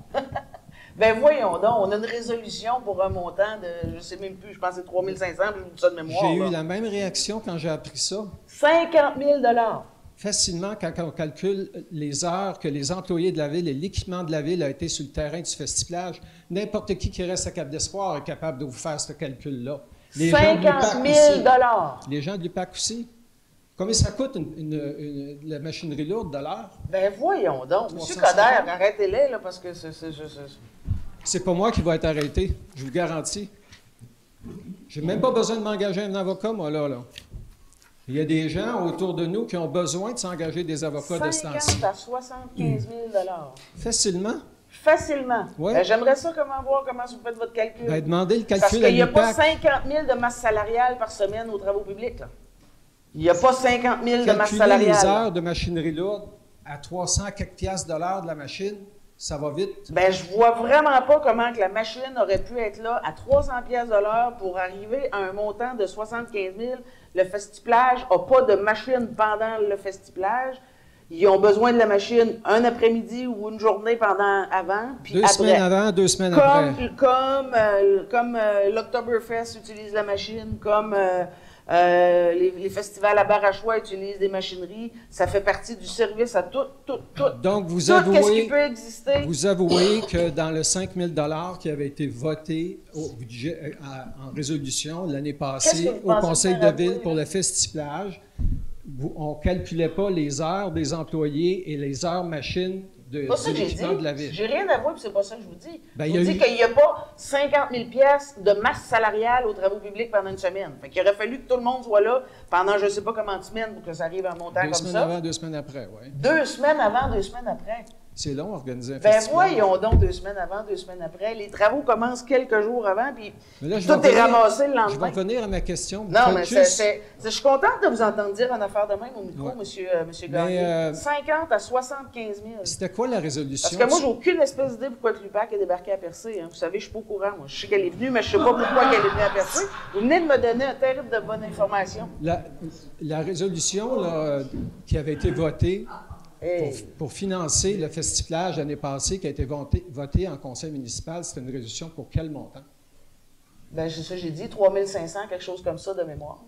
Ben voyons donc, on a une résolution pour un montant de, je ne sais même plus, je pense que c'est 3 500, je vous dis ça de mémoire. J'ai eu la même réaction quand j'ai appris ça. 50 000 Facilement, quand on calcule les heures que les employés de la ville et l'équipement de la ville a été sur le terrain du Festiplage, n'importe qui reste à Cap d'Espoir est capable de vous faire ce calcul-là. 50 000 Les gens de l'UPAC aussi. Combien ça coûte la machinerie lourde de l'heure? Ben voyons donc. M. Coderre, arrêtez-les, là, parce que c'est pas moi qui va être arrêté, je vous garantis. J'ai même pas besoin de m'engager un avocat, moi, là. Il y a des gens autour de nous qui ont besoin de s'engager des avocats de ce temps-ci. 50 à 75 000 Facilement? Facilement. Ouais. Ben, j'aimerais ça voir comment vous faites votre calcul. Ben, demandez le calcul parce qu'il n'y a pas l'UPAC. 50 000 de masse salariale par semaine aux travaux publics, là. Il n'y a pas 50 000 de masse Calculer salariale. les heures de machinerie lourde à 300 quelques piastres de l'heure de la machine, ça va vite. Ben, je vois vraiment pas comment que la machine aurait pu être là à 300 piastres de l'heure pour arriver à un montant de 75 000. Le festiplage n'a pas de machine pendant le festiplage. Ils ont besoin de la machine un après-midi ou une journée avant, puis deux après. Semaines avant, 2 semaines après. Comme l'Oktoberfest utilise la machine, comme les festivals à Barachois utilisent des machineries, ça fait partie du service à tout. Donc, vous qu'est-ce qui peut exister. Vous avouez que dans le 5 000 $ qui avait été voté au budget, en résolution l'année passée au Conseil de ville pour le festiplage, on ne calculait pas les heures des employés et les heures machines de l'équipement de la ville. J'ai rien à voir, puis c'est pas ça que je vous dis. Ben, je vous dis qu'il n'y a pas 50 000 piastres de masse salariale aux travaux publics pendant une semaine. Fait qu'il aurait fallu que tout le monde soit là pendant je ne sais pas combien de semaines pour que ça arrive à un montant comme ça. 2 semaines avant, 2 semaines après, oui. 2 semaines avant, 2 semaines après. C'est long, organiser un ben festival. Voyons donc 2 semaines avant, 2 semaines après. Les travaux commencent quelques jours avant, puis là, tout est ramassé le lendemain. Je vais revenir à ma question. Non, mais je suis contente de vous entendre dire une affaire de même au micro, monsieur Gagné. 50 à 75 000. C'était quoi la résolution? Parce que moi, j'ai aucune espèce d'idée pourquoi l'UPAC est débarqué à Percé. Hein. Vous savez, je ne suis pas au courant. Moi. Je sais qu'elle est venue, mais je ne sais pas pourquoi elle est venue à Percé. Vous venez de me donner un terrible de bonne information. La résolution là, qui avait été votée pour financer le festiplage l'année passée, qui a été votée en conseil municipal, c'était une résolution pour quel montant? Bien, c'est ça, j'ai dit 3 500, quelque chose comme ça de mémoire.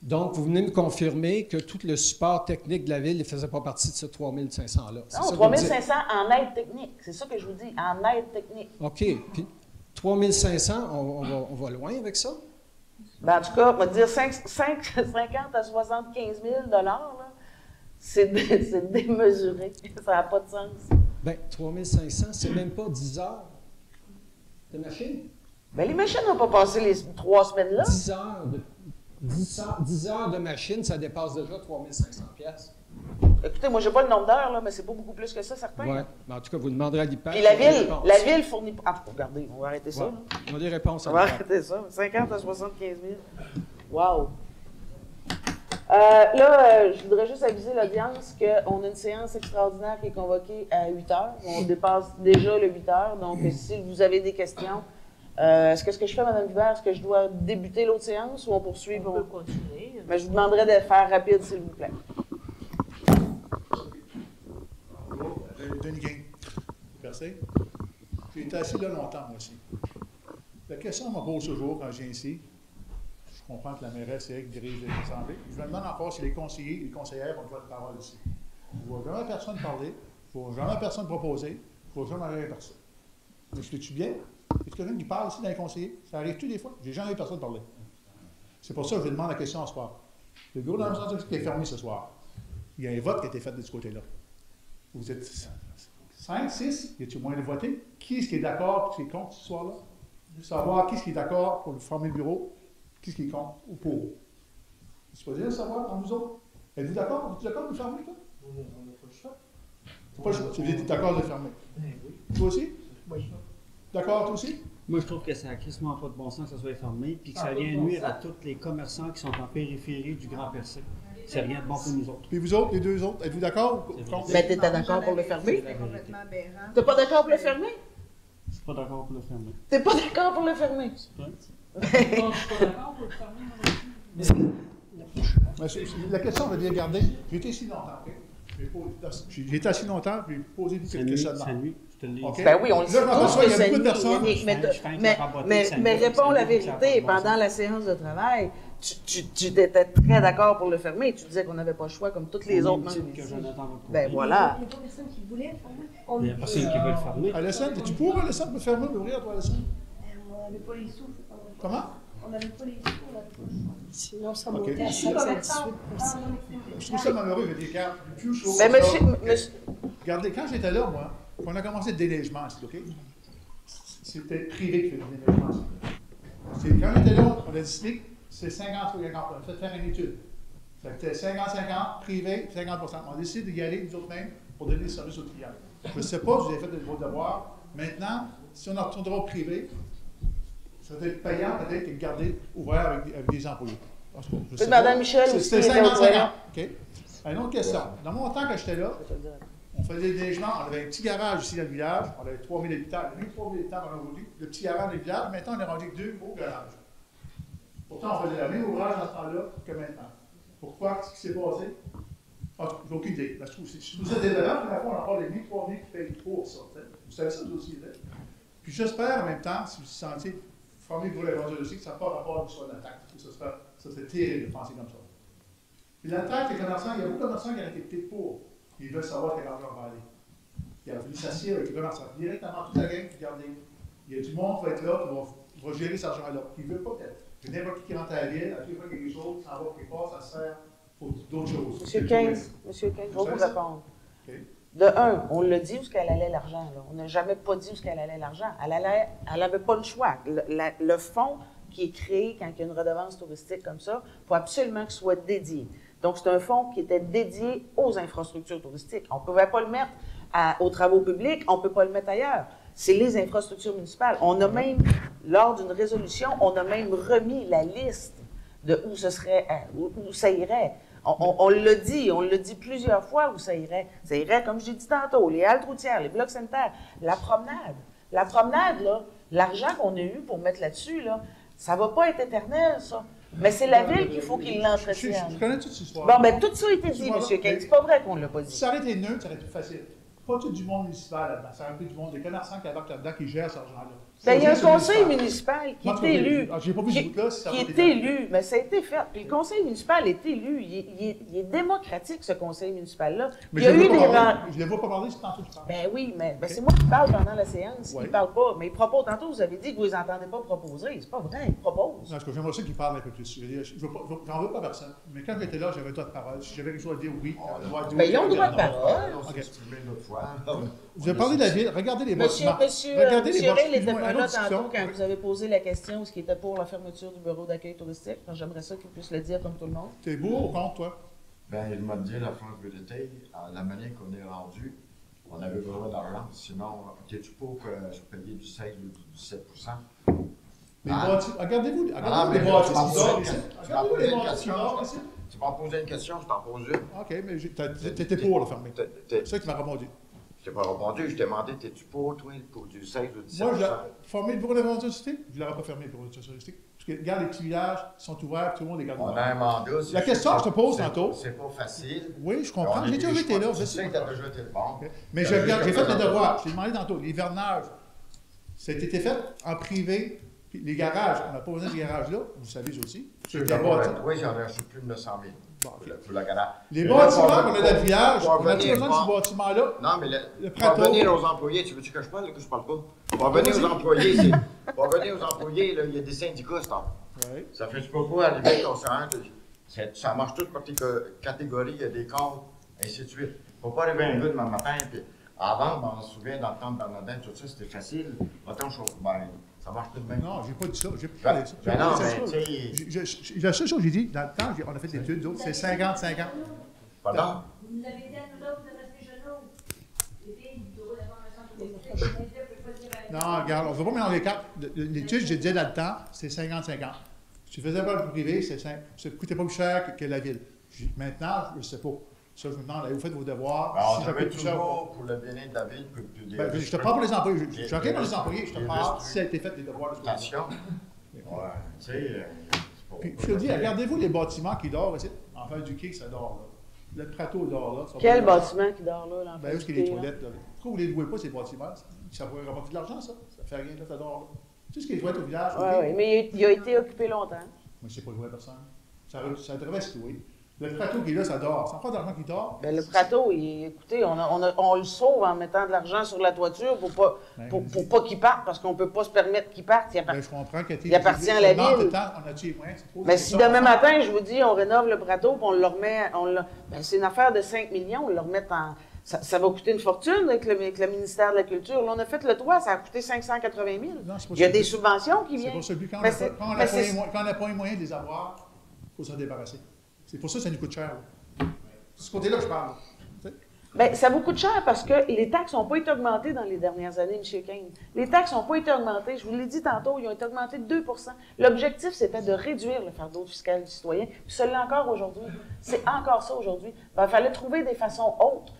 Donc, vous venez me confirmer que tout le support technique de la ville ne faisait pas partie de ce 3 500-là. Non, 3 500 en aide technique. C'est ça que je vous dis, en aide technique. OK. Puis 3 500, on va loin avec ça? Bien, en tout cas, on va dire 50 à 75 000 là. C'est démesuré. Ça n'a pas de sens. Bien, 3 500, c'est même pas 10 heures de machine. Bien, les machines n'ont pas passé les 3 semaines-là. 10 heures de machine, ça dépasse déjà 3 500 piastres. Écoutez, moi, je n'ai pas le nombre d'heures, là, mais c'est pas beaucoup plus que ça, certain. Oui, mais en tout cas, vous demanderez à l'IPAC. Puis la ville fournit... Ah, regardez, on va arrêter ça. On a des réponses à l'IPAC. On va arrêter ça. 50 à 75 000. Wow! Je voudrais juste aviser l'audience qu'on a une séance extraordinaire qui est convoquée à 8 heures. On dépasse déjà le 8 heures. Donc, si vous avez des questions, est-ce que je fais, Mme Hubert, est-ce que je dois débuter l'autre séance ou on poursuit? On peut continuer. Mais je vous demanderai de faire rapide, s'il vous plaît. Denis Guin. Merci. J'ai été assis là longtemps, moi aussi. La question me pose toujours quand je viens ici. Je comprends que la mairesse, c'est elle qui dirige l'Assemblée. Je me demande encore si les conseillers et les conseillères ont le droit de parole ici. Je ne vois jamais personne parler, je ne vois jamais personne proposer, je ne vois jamais personne. M'expliques-tu bien? Est-ce que quelqu'un qui parle ici dans les conseillers? Ça arrive-tu des fois? J'ai jamais vu personne parler. C'est pour ça que je demande la question ce soir. Le bureau d'administration qui est fermé ce soir. Il y a un vote qui a été fait de ce côté-là. Vous êtes 5, 6, y a-t-il moyen de voter? Qui est-ce qui est d'accord et qui est contre ce soir-là? Je veux savoir qui est-ce qui est d'accord pour former le bureau, qui est-ce qui est contre ou pour. C'est pas dire savoir entre nous autres. Êtes-vous d'accord? Êtes-vous d'accord de le fermer, toi? On n'a pas le choix. C'est pas le choix. Vous êtes d'accord de le fermer? Oui. Toi aussi? Oui. D'accord, toi aussi? Moi, je trouve que ça n'a quasiment pas de bon sens que ça soit fermé, puis que ça vient nuire à tous les commerçants qui sont en périphérie du Grand Percé. C'est rien de bon pour nous autres. Puis vous autres, les deux autres, êtes-vous d'accord? Mais t'étais d'accord pour le fermer? C'est complètement aberrant. T'es pas d'accord pour le fermer? Je suis pas d'accord pour le fermer. T'es pas d'accord pour le fermer? Je suis pas d'accord pour le fermer. La question, je vais dire, regardez, j'ai été assis longtemps, OK? J'ai été assis longtemps, puis j'ai posé des questions. Okay. Ben oui, on le sait tous que c'est nuit. Mais réponds la vérité. Pendant la séance de travail, tu étais très d'accord pour le fermer. Tu disais qu'on n'avait pas le choix comme toutes les autres membres ici. Ben voilà. Il n'y a pas personne qui voulait le fermer. Il n'y a personne qui veut le fermer. Alessandre, es-tu pour Alessandre pour le fermer, l'ouvrir, toi, Alessandre? n'avait pas les sous. Comment? On n'avait pas les sous, on n'avait pas le choix. Sinon, ça montait à 7 à 18 Je trouve ça malheureux, je dis, regarde, le plus chaud. Mais monsieur... Regardez, quand j'étais là, moi, on a commencé le déneigement ici, OK? C'était privé qui fait le déneigement ici. Quand j'étais là, on a décidé, c'est 50 ou 50. On a fait faire une étude. C'était 50-50, privé, 50%. On a décidé d'y aller, nous autres mêmes, pour donner le service aux clients. Je ne sais pas si vous avez fait vos devoirs. Maintenant, si on en retournera au privé, ça va être payant peut-être que de garder ouvert avec des employés. Madame Michel aussi. C'était 50-50. OK. Une autre question. Dans mon temps que j'étais là, on faisait des déneigements. On avait un petit garage ici dans le village. On avait 3000 habitants. On avait 3000 habitants dans aujourd'hui. Le petit garage dans le village. Maintenant, on est rendu avec 2 gros garages. Pourtant, on faisait le même ouvrage dans ce temps-là que maintenant. Pourquoi? Ce qui s'est passé? J'ai aucune idée. Je trouve ça désolant. Puis, à la fois, on a encore les 3000 qui payent pour ça. Vous savez ça, vous aussi. Puis, j'espère en même temps, si vous vous sentez formé pour l'évangile aussi, que ça n'a pas rapport à l'histoire de la taxe. Ça serait terrible de penser comme ça. Puis, la taxe, les commerçants, il y a beaucoup de commerçants qui ont été peut-être pour. Ils veulent savoir quel argent va aller. Ils ont voulu s'assier avec les commerçants. Directement, toute la gang, regardez. Il y a du monde qui va être là, qui va gérer cet argent-là. Qui ne veut pas peut-être. N'importe qui rentre à la ville, à chaque fois quelque chose, ça va quelque part, ça sert pour d'autres choses. Monsieur Keynes, je vais vous répondre. Okay. De un, on l'a dit où est-ce qu'elle allait l'argent. On n'a jamais pas dit où est-ce qu'elle allait l'argent. Elle n'avait pas le choix. Le fonds qui est créé quand il y a une redevance touristique comme ça, il faut absolument qu'il soit dédié. Donc, c'est un fonds qui était dédié aux infrastructures touristiques. On ne pouvait pas le mettre aux travaux publics, on ne peut pas le mettre ailleurs. C'est les infrastructures municipales. On a même, lors d'une résolution, on a même remis la liste de où ce serait, où ça irait. On l'a dit plusieurs fois où ça irait. Ça irait, comme je l'ai dit tantôt, les haltes routières, les blocs sanitaires, la promenade. La promenade, là, l'argent qu'on a eu pour mettre là-dessus, là, ça ne va pas être éternel, ça. Mais c'est la ville qu'il faut qu'il l'entretienne. Je connais toute cette histoire. Bon, bien, tout ça a été dit, M. Keynes. C'est pas vrai qu'on ne l'a pas dit. Si ça aurait été neutre, ça aurait été plus facile. Pas tout du monde municipal là-dedans. Ça aurait été du monde, des commerçants qui embarquent là-dedans, qui gèrent cet argent-là. Bien, il y a un conseil municipal qui est élu. J'ai pas vu ce bout-là, si ça qui est élu, mais ça a été fait. Puis le conseil municipal est élu. Il est démocratique, ce conseil municipal-là. Mais il y a eu des je ne les vois pas parler, c'est tantôt que je parle. Ben oui, mais c'est moi qui parle pendant la séance. Ils ne parlent pas. Mais ils proposent. Tantôt, vous avez dit que vous ne les entendez pas proposer. C'est pas vrai, ils proposent. Non, parce que j'aimerais ça qu'ils parlent un peu plus. J'en veux pas personne. Mais quand j'étais là, j'avais le droit de parole. Si j'avais quelque chose à dire, oui. Ben, ils ont le droit de parole. Vous avez parlé de la ville. Regardez les bâtiments. Monsieur Ray n'était pas là tantôt quand vous avez posé la question ce qui était pour la fermeture du bureau d'accueil touristique. J'aimerais ça qu'il puisse le dire comme tout le monde. T'es beau ou contre, toi? Bien, il m'a dit la France de l'été, à la manière qu'on est rendu, on avait besoin d'argent. Sinon, t'es-tu pour que je payais du 16 ou du 17 regardez-vous les bâtiments. Tu m'as posé une question, je t'en pose une. OK, mais t'étais pour le fermer. C'est ça qui m'a répondu. Je t'ai pas répondu, je t'ai demandé, t'es-tu pour, toi, pour du 16 ou 17 Moi, fermer le bureau d'événements touristiques, je ne l'aurais pas fermé le bureau d'événements touristiques. Parce que, regarde, les petits villages sont ouverts, tout le monde est gardé. On a un mandat. La question que je te pose tantôt. C'est pas facile. Oui, je comprends. J'ai déjà été là. Je sais que tu as déjà été le bon. Mais j'ai fait mes devoirs. Je t'ai demandé tantôt, l'hivernage, ça a été fait en privé. Puis les garages, on n'a pas besoin de ces garages-là, vous savez aussi. Oui, j'en ai reçu plus de 900 000. Pour le garage. Les bâtiments qu'on a dans le village, on a besoin de ce bâtiment-là. Non, mais pour revenir aux employés, tu veux-tu que je parle ou que je parle pas? Pour revenir aux employés, il y a des syndicats, ça fait du beaucoup à l'évêque qu'on ça marche tout par catégories, il y a des cadres, ainsi de suite. Il ne faut pas arriver un gars demain matin, puis avant, on se souvient dans le temps de Bernardin, tout ça, c'était facile. Autant ça marche tout de même. Non, j'ai pas dit ça. J'ai pas parlé de ça. La seule chose que j'ai dit, dans le temps, on a fait des études, c'est 50-50. Pardon? Vous l'avez dit à nous autres de rester genoux. Les filles du bureau d'information touristique, non, regarde, on ne va pas mélanger les cartes. L'étude, j'ai dit dans le temps, c'est 50-50. Si tu faisais pas le privé, ça ne coûtait pas plus cher que la ville. Maintenant, je ne sais pas. Ça, je me demande, vous faites vos devoirs. Si ça coûte plus cher pour le bien-être de la ville. Je te parle pour les employés. Je suis OK pour les employés. Je te parle si ça a été fait les devoirs. Attention. Ouais, tu sais. Puis, je te dis, regardez-vous les bâtiments qui dorment ici. En face du quai, ça dort là. Le plateau dort là. Quel bâtiment qui dort là? Ben, où est-ce qu'il y a les toilettes? Pourquoi vous ne les louez pas, ces bâtiments? Ça pourrait rapporter de l'argent, ça. Ça fait rien, là, ça dort là. Tu sais ce qu'il y a les toilettes au village? Oui, mais il a été occupé longtemps. Mais c'est pas loué à personne. Ça devrait se louer. Le prato qui est là, ça dort. Ça n'a pas d'argent qui dort. Bien, le prato, écoutez, on le sauve en mettant de l'argent sur la toiture pour pas qu'il parte, parce qu'on ne peut pas se permettre qu'il parte. Je comprends, Cathy. Il appartient à la ville. Mais si demain ça. matin, je vous dis, on rénove le prato, puis on le remet, c'est une affaire de 5 millions, on le remet en... Ça va coûter une fortune avec le ministère de la Culture. Là, on a fait le toit, ça a coûté 580 000. Non, il y a des subventions qui viennent. C'est pour ça que quand on n'a pas les moyens de les avoir, il faut s'en débarrasser. C'est pour ça que ça nous coûte cher. C'est ce côté-là que je parle. Bien, ça vous coûte cher parce que les taxes n'ont pas été augmentées dans les dernières années, M. Kane. Les taxes n'ont pas été augmentées. Je vous l'ai dit tantôt, ils ont été augmentées de 2 %. L'objectif, c'était de réduire le fardeau fiscal du citoyen. Puis ça l'est encore aujourd'hui. C'est encore ça aujourd'hui. Il fallait trouver des façons autres.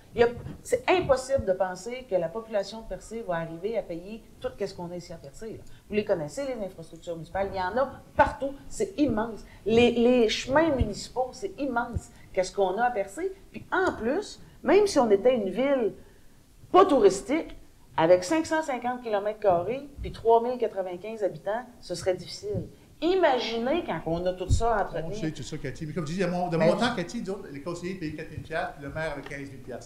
C'est impossible de penser que la population de Percé va arriver à payer tout ce qu'on a ici à Percé. Là. Vous les connaissez, les infrastructures municipales. Il y en a partout. C'est immense. Les chemins municipaux, c'est immense. Qu'est-ce qu'on a à Percé? Puis en plus, même si on était une ville pas touristique, avec 550 km² puis 3095 habitants, ce serait difficile. Imaginez quand on a tout ça à entretenir. On sait tout ça, Cathy. Mais comme tu dis, de mon temps, Cathy, les conseillers payaient 4 000 $, le maire avait 15 000 $.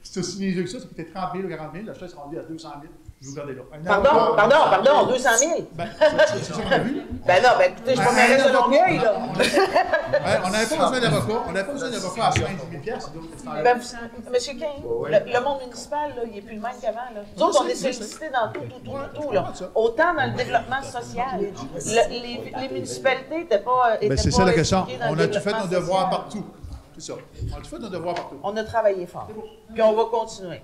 C'est aussi léger que ça, ça coûtait 30 000 ou 40 000. Là, je suis rendu à 200 000. Je vous gardais là. Pardon, 200 000? C'est ça qu'on a vu. Ben non, ben écoutez, je suis pas mairesse de Longueuil, là. On n'avait pas besoin d'avocat. On n'avait pas besoin d'avocat à 5 000 $. Monsieur Kane, le monde municipal, là, il n'est plus le même qu'avant. Nous autres, on est sollicités dans tout. Là. Autant dans le développement social. Les municipalités n'étaient pas. C'est ça la question. On a tout fait nos devoirs partout. C'est ça. On a tout fait nos devoirs partout. On a travaillé fort. Puis on va continuer.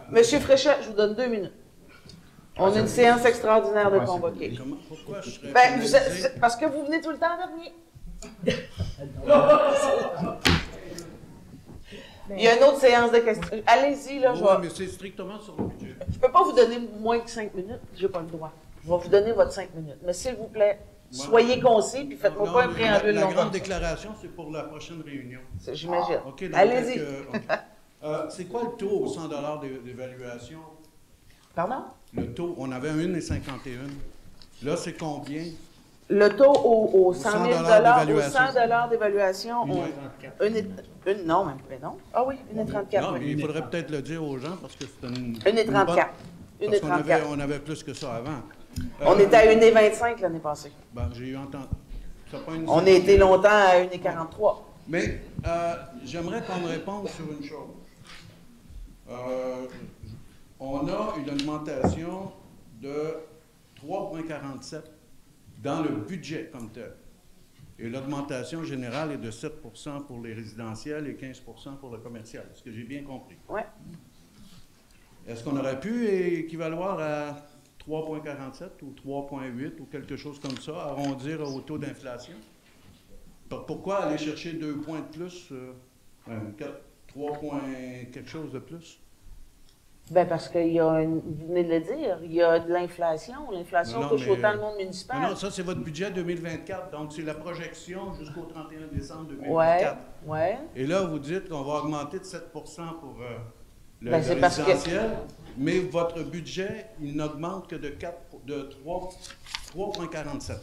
Monsieur Fréchet, je vous donne 2 minutes. On a une séance extraordinaire de convoquer. Pourquoi je serais parce que vous venez tout le temps dernier. Il y a une autre séance de questions. Allez-y, là. Oui, mais c'est strictement sur le budget. Je ne peux pas vous donner moins que 5 minutes. Je n'ai pas le droit. Je vais vous donner votre 5 minutes. Mais s'il vous plaît, soyez concis puis faites-moi pas un préambule long. La grande déclaration, c'est pour la prochaine réunion. J'imagine. Allez-y. C'est quoi le taux au 100 $ d'évaluation? Pardon? Le taux, on avait 1,51. Là, c'est combien? Le taux au 100 000 $, d'évaluation, non, même pas, non. Ah oui, 1,34. Non, mais il faudrait peut-être le dire aux gens parce que c'est une... 1,34. Parce qu'on avait plus que ça avant. On était à 1,25 l'année passée. Ben, j'ai eu entendu. On a été longtemps à 1,43. Mais j'aimerais qu'on me réponde sur une chose. On a une augmentation de 3,47 dans le budget comme tel. Et l'augmentation générale est de 7 % pour les résidentiels et 15 % pour le commercial. Est-ce que j'ai bien compris? Oui. Est-ce qu'on aurait pu équivaloir à 3,47 ou 3,8 ou quelque chose comme ça, arrondir au taux d'inflation? Pourquoi aller chercher 2 points de plus, 3 points quelque chose de plus? Bien, parce qu'il y a, vous venez de le dire, il y a de l'inflation. L'inflation touche autant le monde municipal. Non, ça, c'est votre budget 2024. Donc, c'est la projection jusqu'au 31 décembre 2024. Oui. Et là, vous dites qu'on va augmenter de 7 pour le résidentiel, mais votre budget, il n'augmente que de 3,47.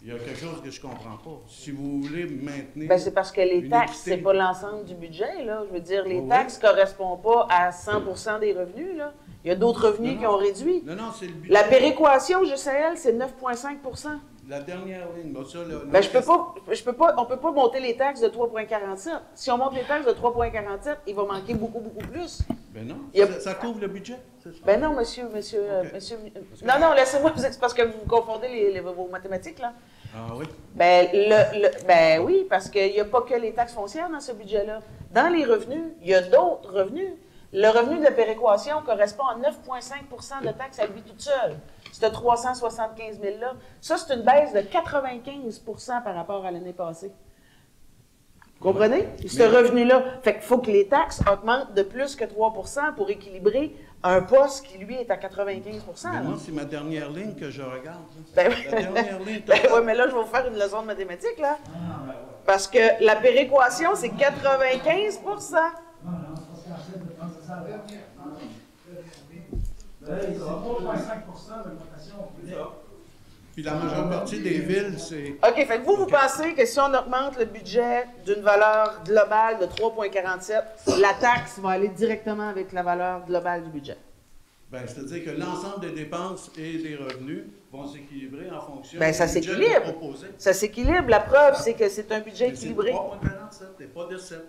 Il y a quelque chose que je ne comprends pas. Si vous voulez maintenir... Bien, c'est parce que les taxes, ce n'est pas l'ensemble du budget, là. Je veux dire, les taxes ne correspondent pas à 100 % des revenus, là. Il y a d'autres revenus qui ont réduit. Non, c'est le budget. La péréquation GCL, c'est 9,5 %. La dernière ligne, ça... Bien, on ne peut pas monter les taxes de 3,47. Si on monte les taxes de 3,47, il va manquer beaucoup, beaucoup plus. Ben non, ça couvre le budget, c'est ça? Ben non, monsieur. Non, laissez-moi vous expliquer, parce que vous confondez vos mathématiques, là. Ah oui? Ben oui, parce qu'il n'y a pas que les taxes foncières dans ce budget-là. Dans les revenus, il y a d'autres revenus. Le revenu de la péréquation correspond à 9,5 % de taxes à lui toute seule. C'est 375 000 $. Ça, c'est une baisse de 95 % par rapport à l'année passée. Vous comprenez? Ce revenu-là. Fait qu'il faut que les taxes augmentent de plus que 3 % pour équilibrer un poste qui, lui, est à 95 %. Mais moi, c'est ma dernière ligne que je regarde. La dernière ligne. Oui, mais là, je vais vous faire une leçon de mathématiques, là. Parce que la péréquation, c'est 95 %. Puis la majeure partie des villes, c'est... OK, fait que vous pensez que si on augmente le budget d'une valeur globale de 3,47, la taxe va aller directement avec la valeur globale du budget? Bien, c'est-à-dire que l'ensemble des dépenses et des revenus vont s'équilibrer en fonction Bien, ça du budget s'équilibre. proposé. Ça s'équilibre. La preuve, c'est que c'est un budget équilibré. C'est 3,47 et pas de 7.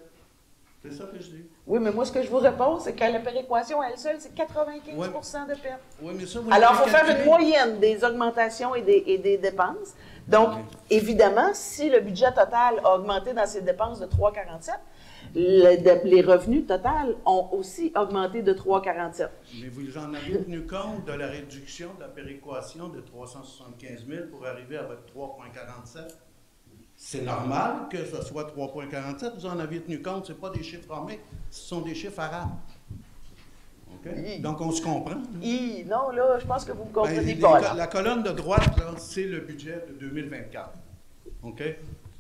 C'est ça que je dis. Oui, mais moi, ce que je vous réponds, c'est que la péréquation, elle seule, c'est 95 de perte. Oui, mais ça, vous Alors, il l'avez faut faire calculé. une moyenne des augmentations et des dépenses. Donc, évidemment, si le budget total a augmenté dans ses dépenses de 3,47, les revenus totaux ont aussi augmenté de 3,47. Mais vous en avez tenu compte de la réduction de la péréquation de 375 000 pour arriver à votre 3,47? C'est normal que ce soit 3,47. Vous en avez tenu compte. Ce ne sont pas des chiffres romains, ce sont des chiffres arabes. OK? Donc, on se comprend. Non, là, je pense que vous me comprenez Ben, pas. Là. La colonne de droite, là, c'est le budget de 2024. OK?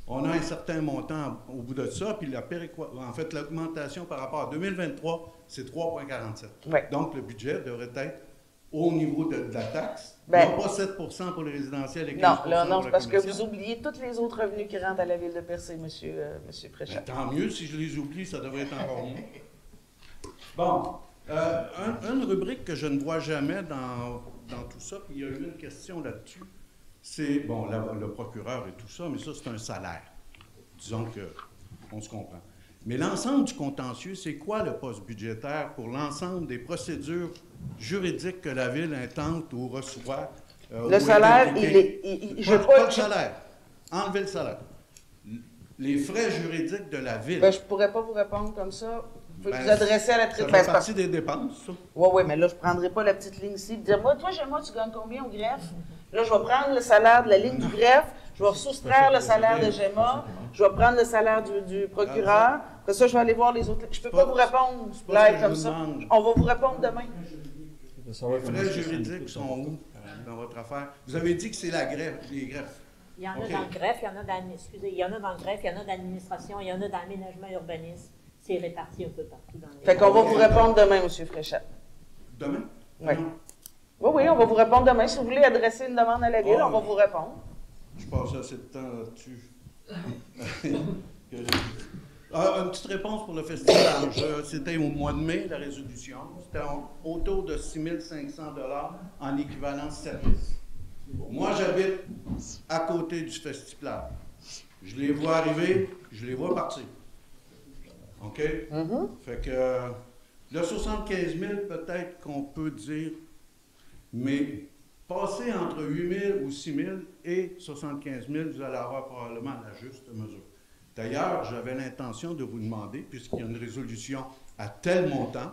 On a un certain montant au bout de ça, puis en fait, l'augmentation par rapport à 2023, c'est 3,47. Ouais. Donc, le budget devrait être au niveau de la taxe, Ben, non pas 7 pour les résidentiels et 15 Non, là, non, pour c'est la parce que commerciale. vous oubliez tous les autres revenus qui rentrent à la ville de Percé, monsieur Préchat. Ben, tant mieux, si je les oublie, ça devrait être encore mieux. Bon, une rubrique que je ne vois jamais dans tout ça, puis il y a eu une question là-dessus, c'est, bon, le procureur et tout ça, mais ça, c'est un salaire. Disons qu'on se comprend. Mais l'ensemble du contentieux, c'est quoi le poste budgétaire pour l'ensemble des procédures juridiques que la Ville intente ou reçoit? Le salaire, Pas le salaire. Enlevez le salaire. Les frais juridiques de la Ville. Ben, je ne pourrais pas vous répondre comme ça. Vous pouvez Ben, vous adresser à la ça tribune. fait partie des dépenses, ça. Oui, mais là, je ne prendrai pas la petite ligne ici et dire, moi, toi, tu gagnes combien au greffe? Là, je vais prendre le salaire de la ligne du greffe, je vais soustraire le salaire de Gemma, je vais prendre le salaire du procureur. Après ça, je vais aller voir les autres. Je ne peux pas vous répondre live comme ça. On va vous répondre demain. Les frais juridiques sont où dans votre affaire? Vous avez dit que c'est les greffes. Il y en a dans le greffe, il y en a dans, excusez, il y en a dans le greffe, il y en a dans l'administration, il y en a dans l'aménagement urbanisme. C'est réparti un peu partout dans les... Fait qu'on va vous répondre demain, M. Fréchette. Demain? Oui. Oui, on va vous répondre demain. Si vous voulez adresser une demande à la Ville, on va vous répondre. Je passe assez de temps là-dessus. Une petite réponse pour le festival. C'était au mois de mai, la résolution. C'était autour de 6 500 $ en équivalent service. Moi, j'habite à côté du festival. Je les vois arriver, je les vois partir. OK? Fait que le 75 000, peut-être qu'on peut dire, mais passer entre 8 000 ou 6 000 et 75 000, vous allez avoir probablement la juste mesure. D'ailleurs, j'avais l'intention de vous demander, puisqu'il y a une résolution à tel montant,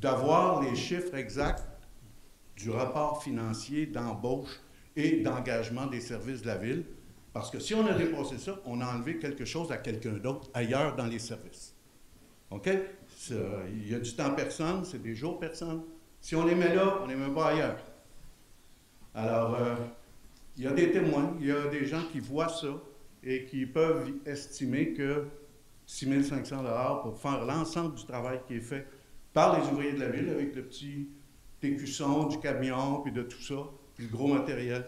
d'avoir les chiffres exacts du rapport financier d'embauche et d'engagement des services de la Ville, parce que si on a dépassé ça, on a enlevé quelque chose à quelqu'un d'autre ailleurs dans les services. OK? Il y a du temps personne, c'est des jours personne. Si on les met là, on les met pas ailleurs. Alors, il y a des témoins, il y a des gens qui voient ça et qui peuvent estimer que 6 500 $ pour faire l'ensemble du travail qui est fait par les ouvriers de la Ville avec le petit écusson, du camion, puis de tout ça, puis le gros matériel.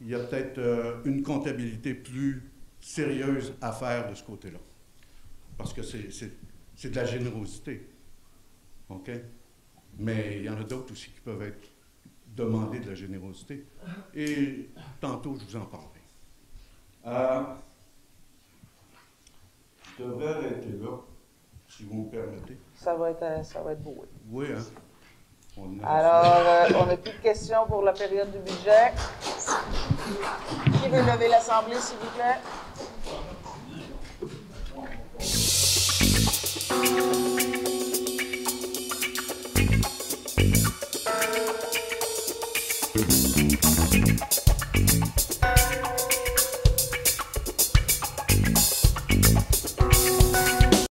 Il y a peut-être une comptabilité plus sérieuse à faire de ce côté-là. Parce que c'est de la générosité. OK? Mais il y en a d'autres aussi qui peuvent être demandés de la générosité. Et tantôt, je vous en parlerai. Je devrais arrêter là, si vous me permettez. Ça va être beau. Oui, hein? Alors, on n'a plus de questions pour la période du budget. Qui veut lever l'Assemblée, s'il vous plaît?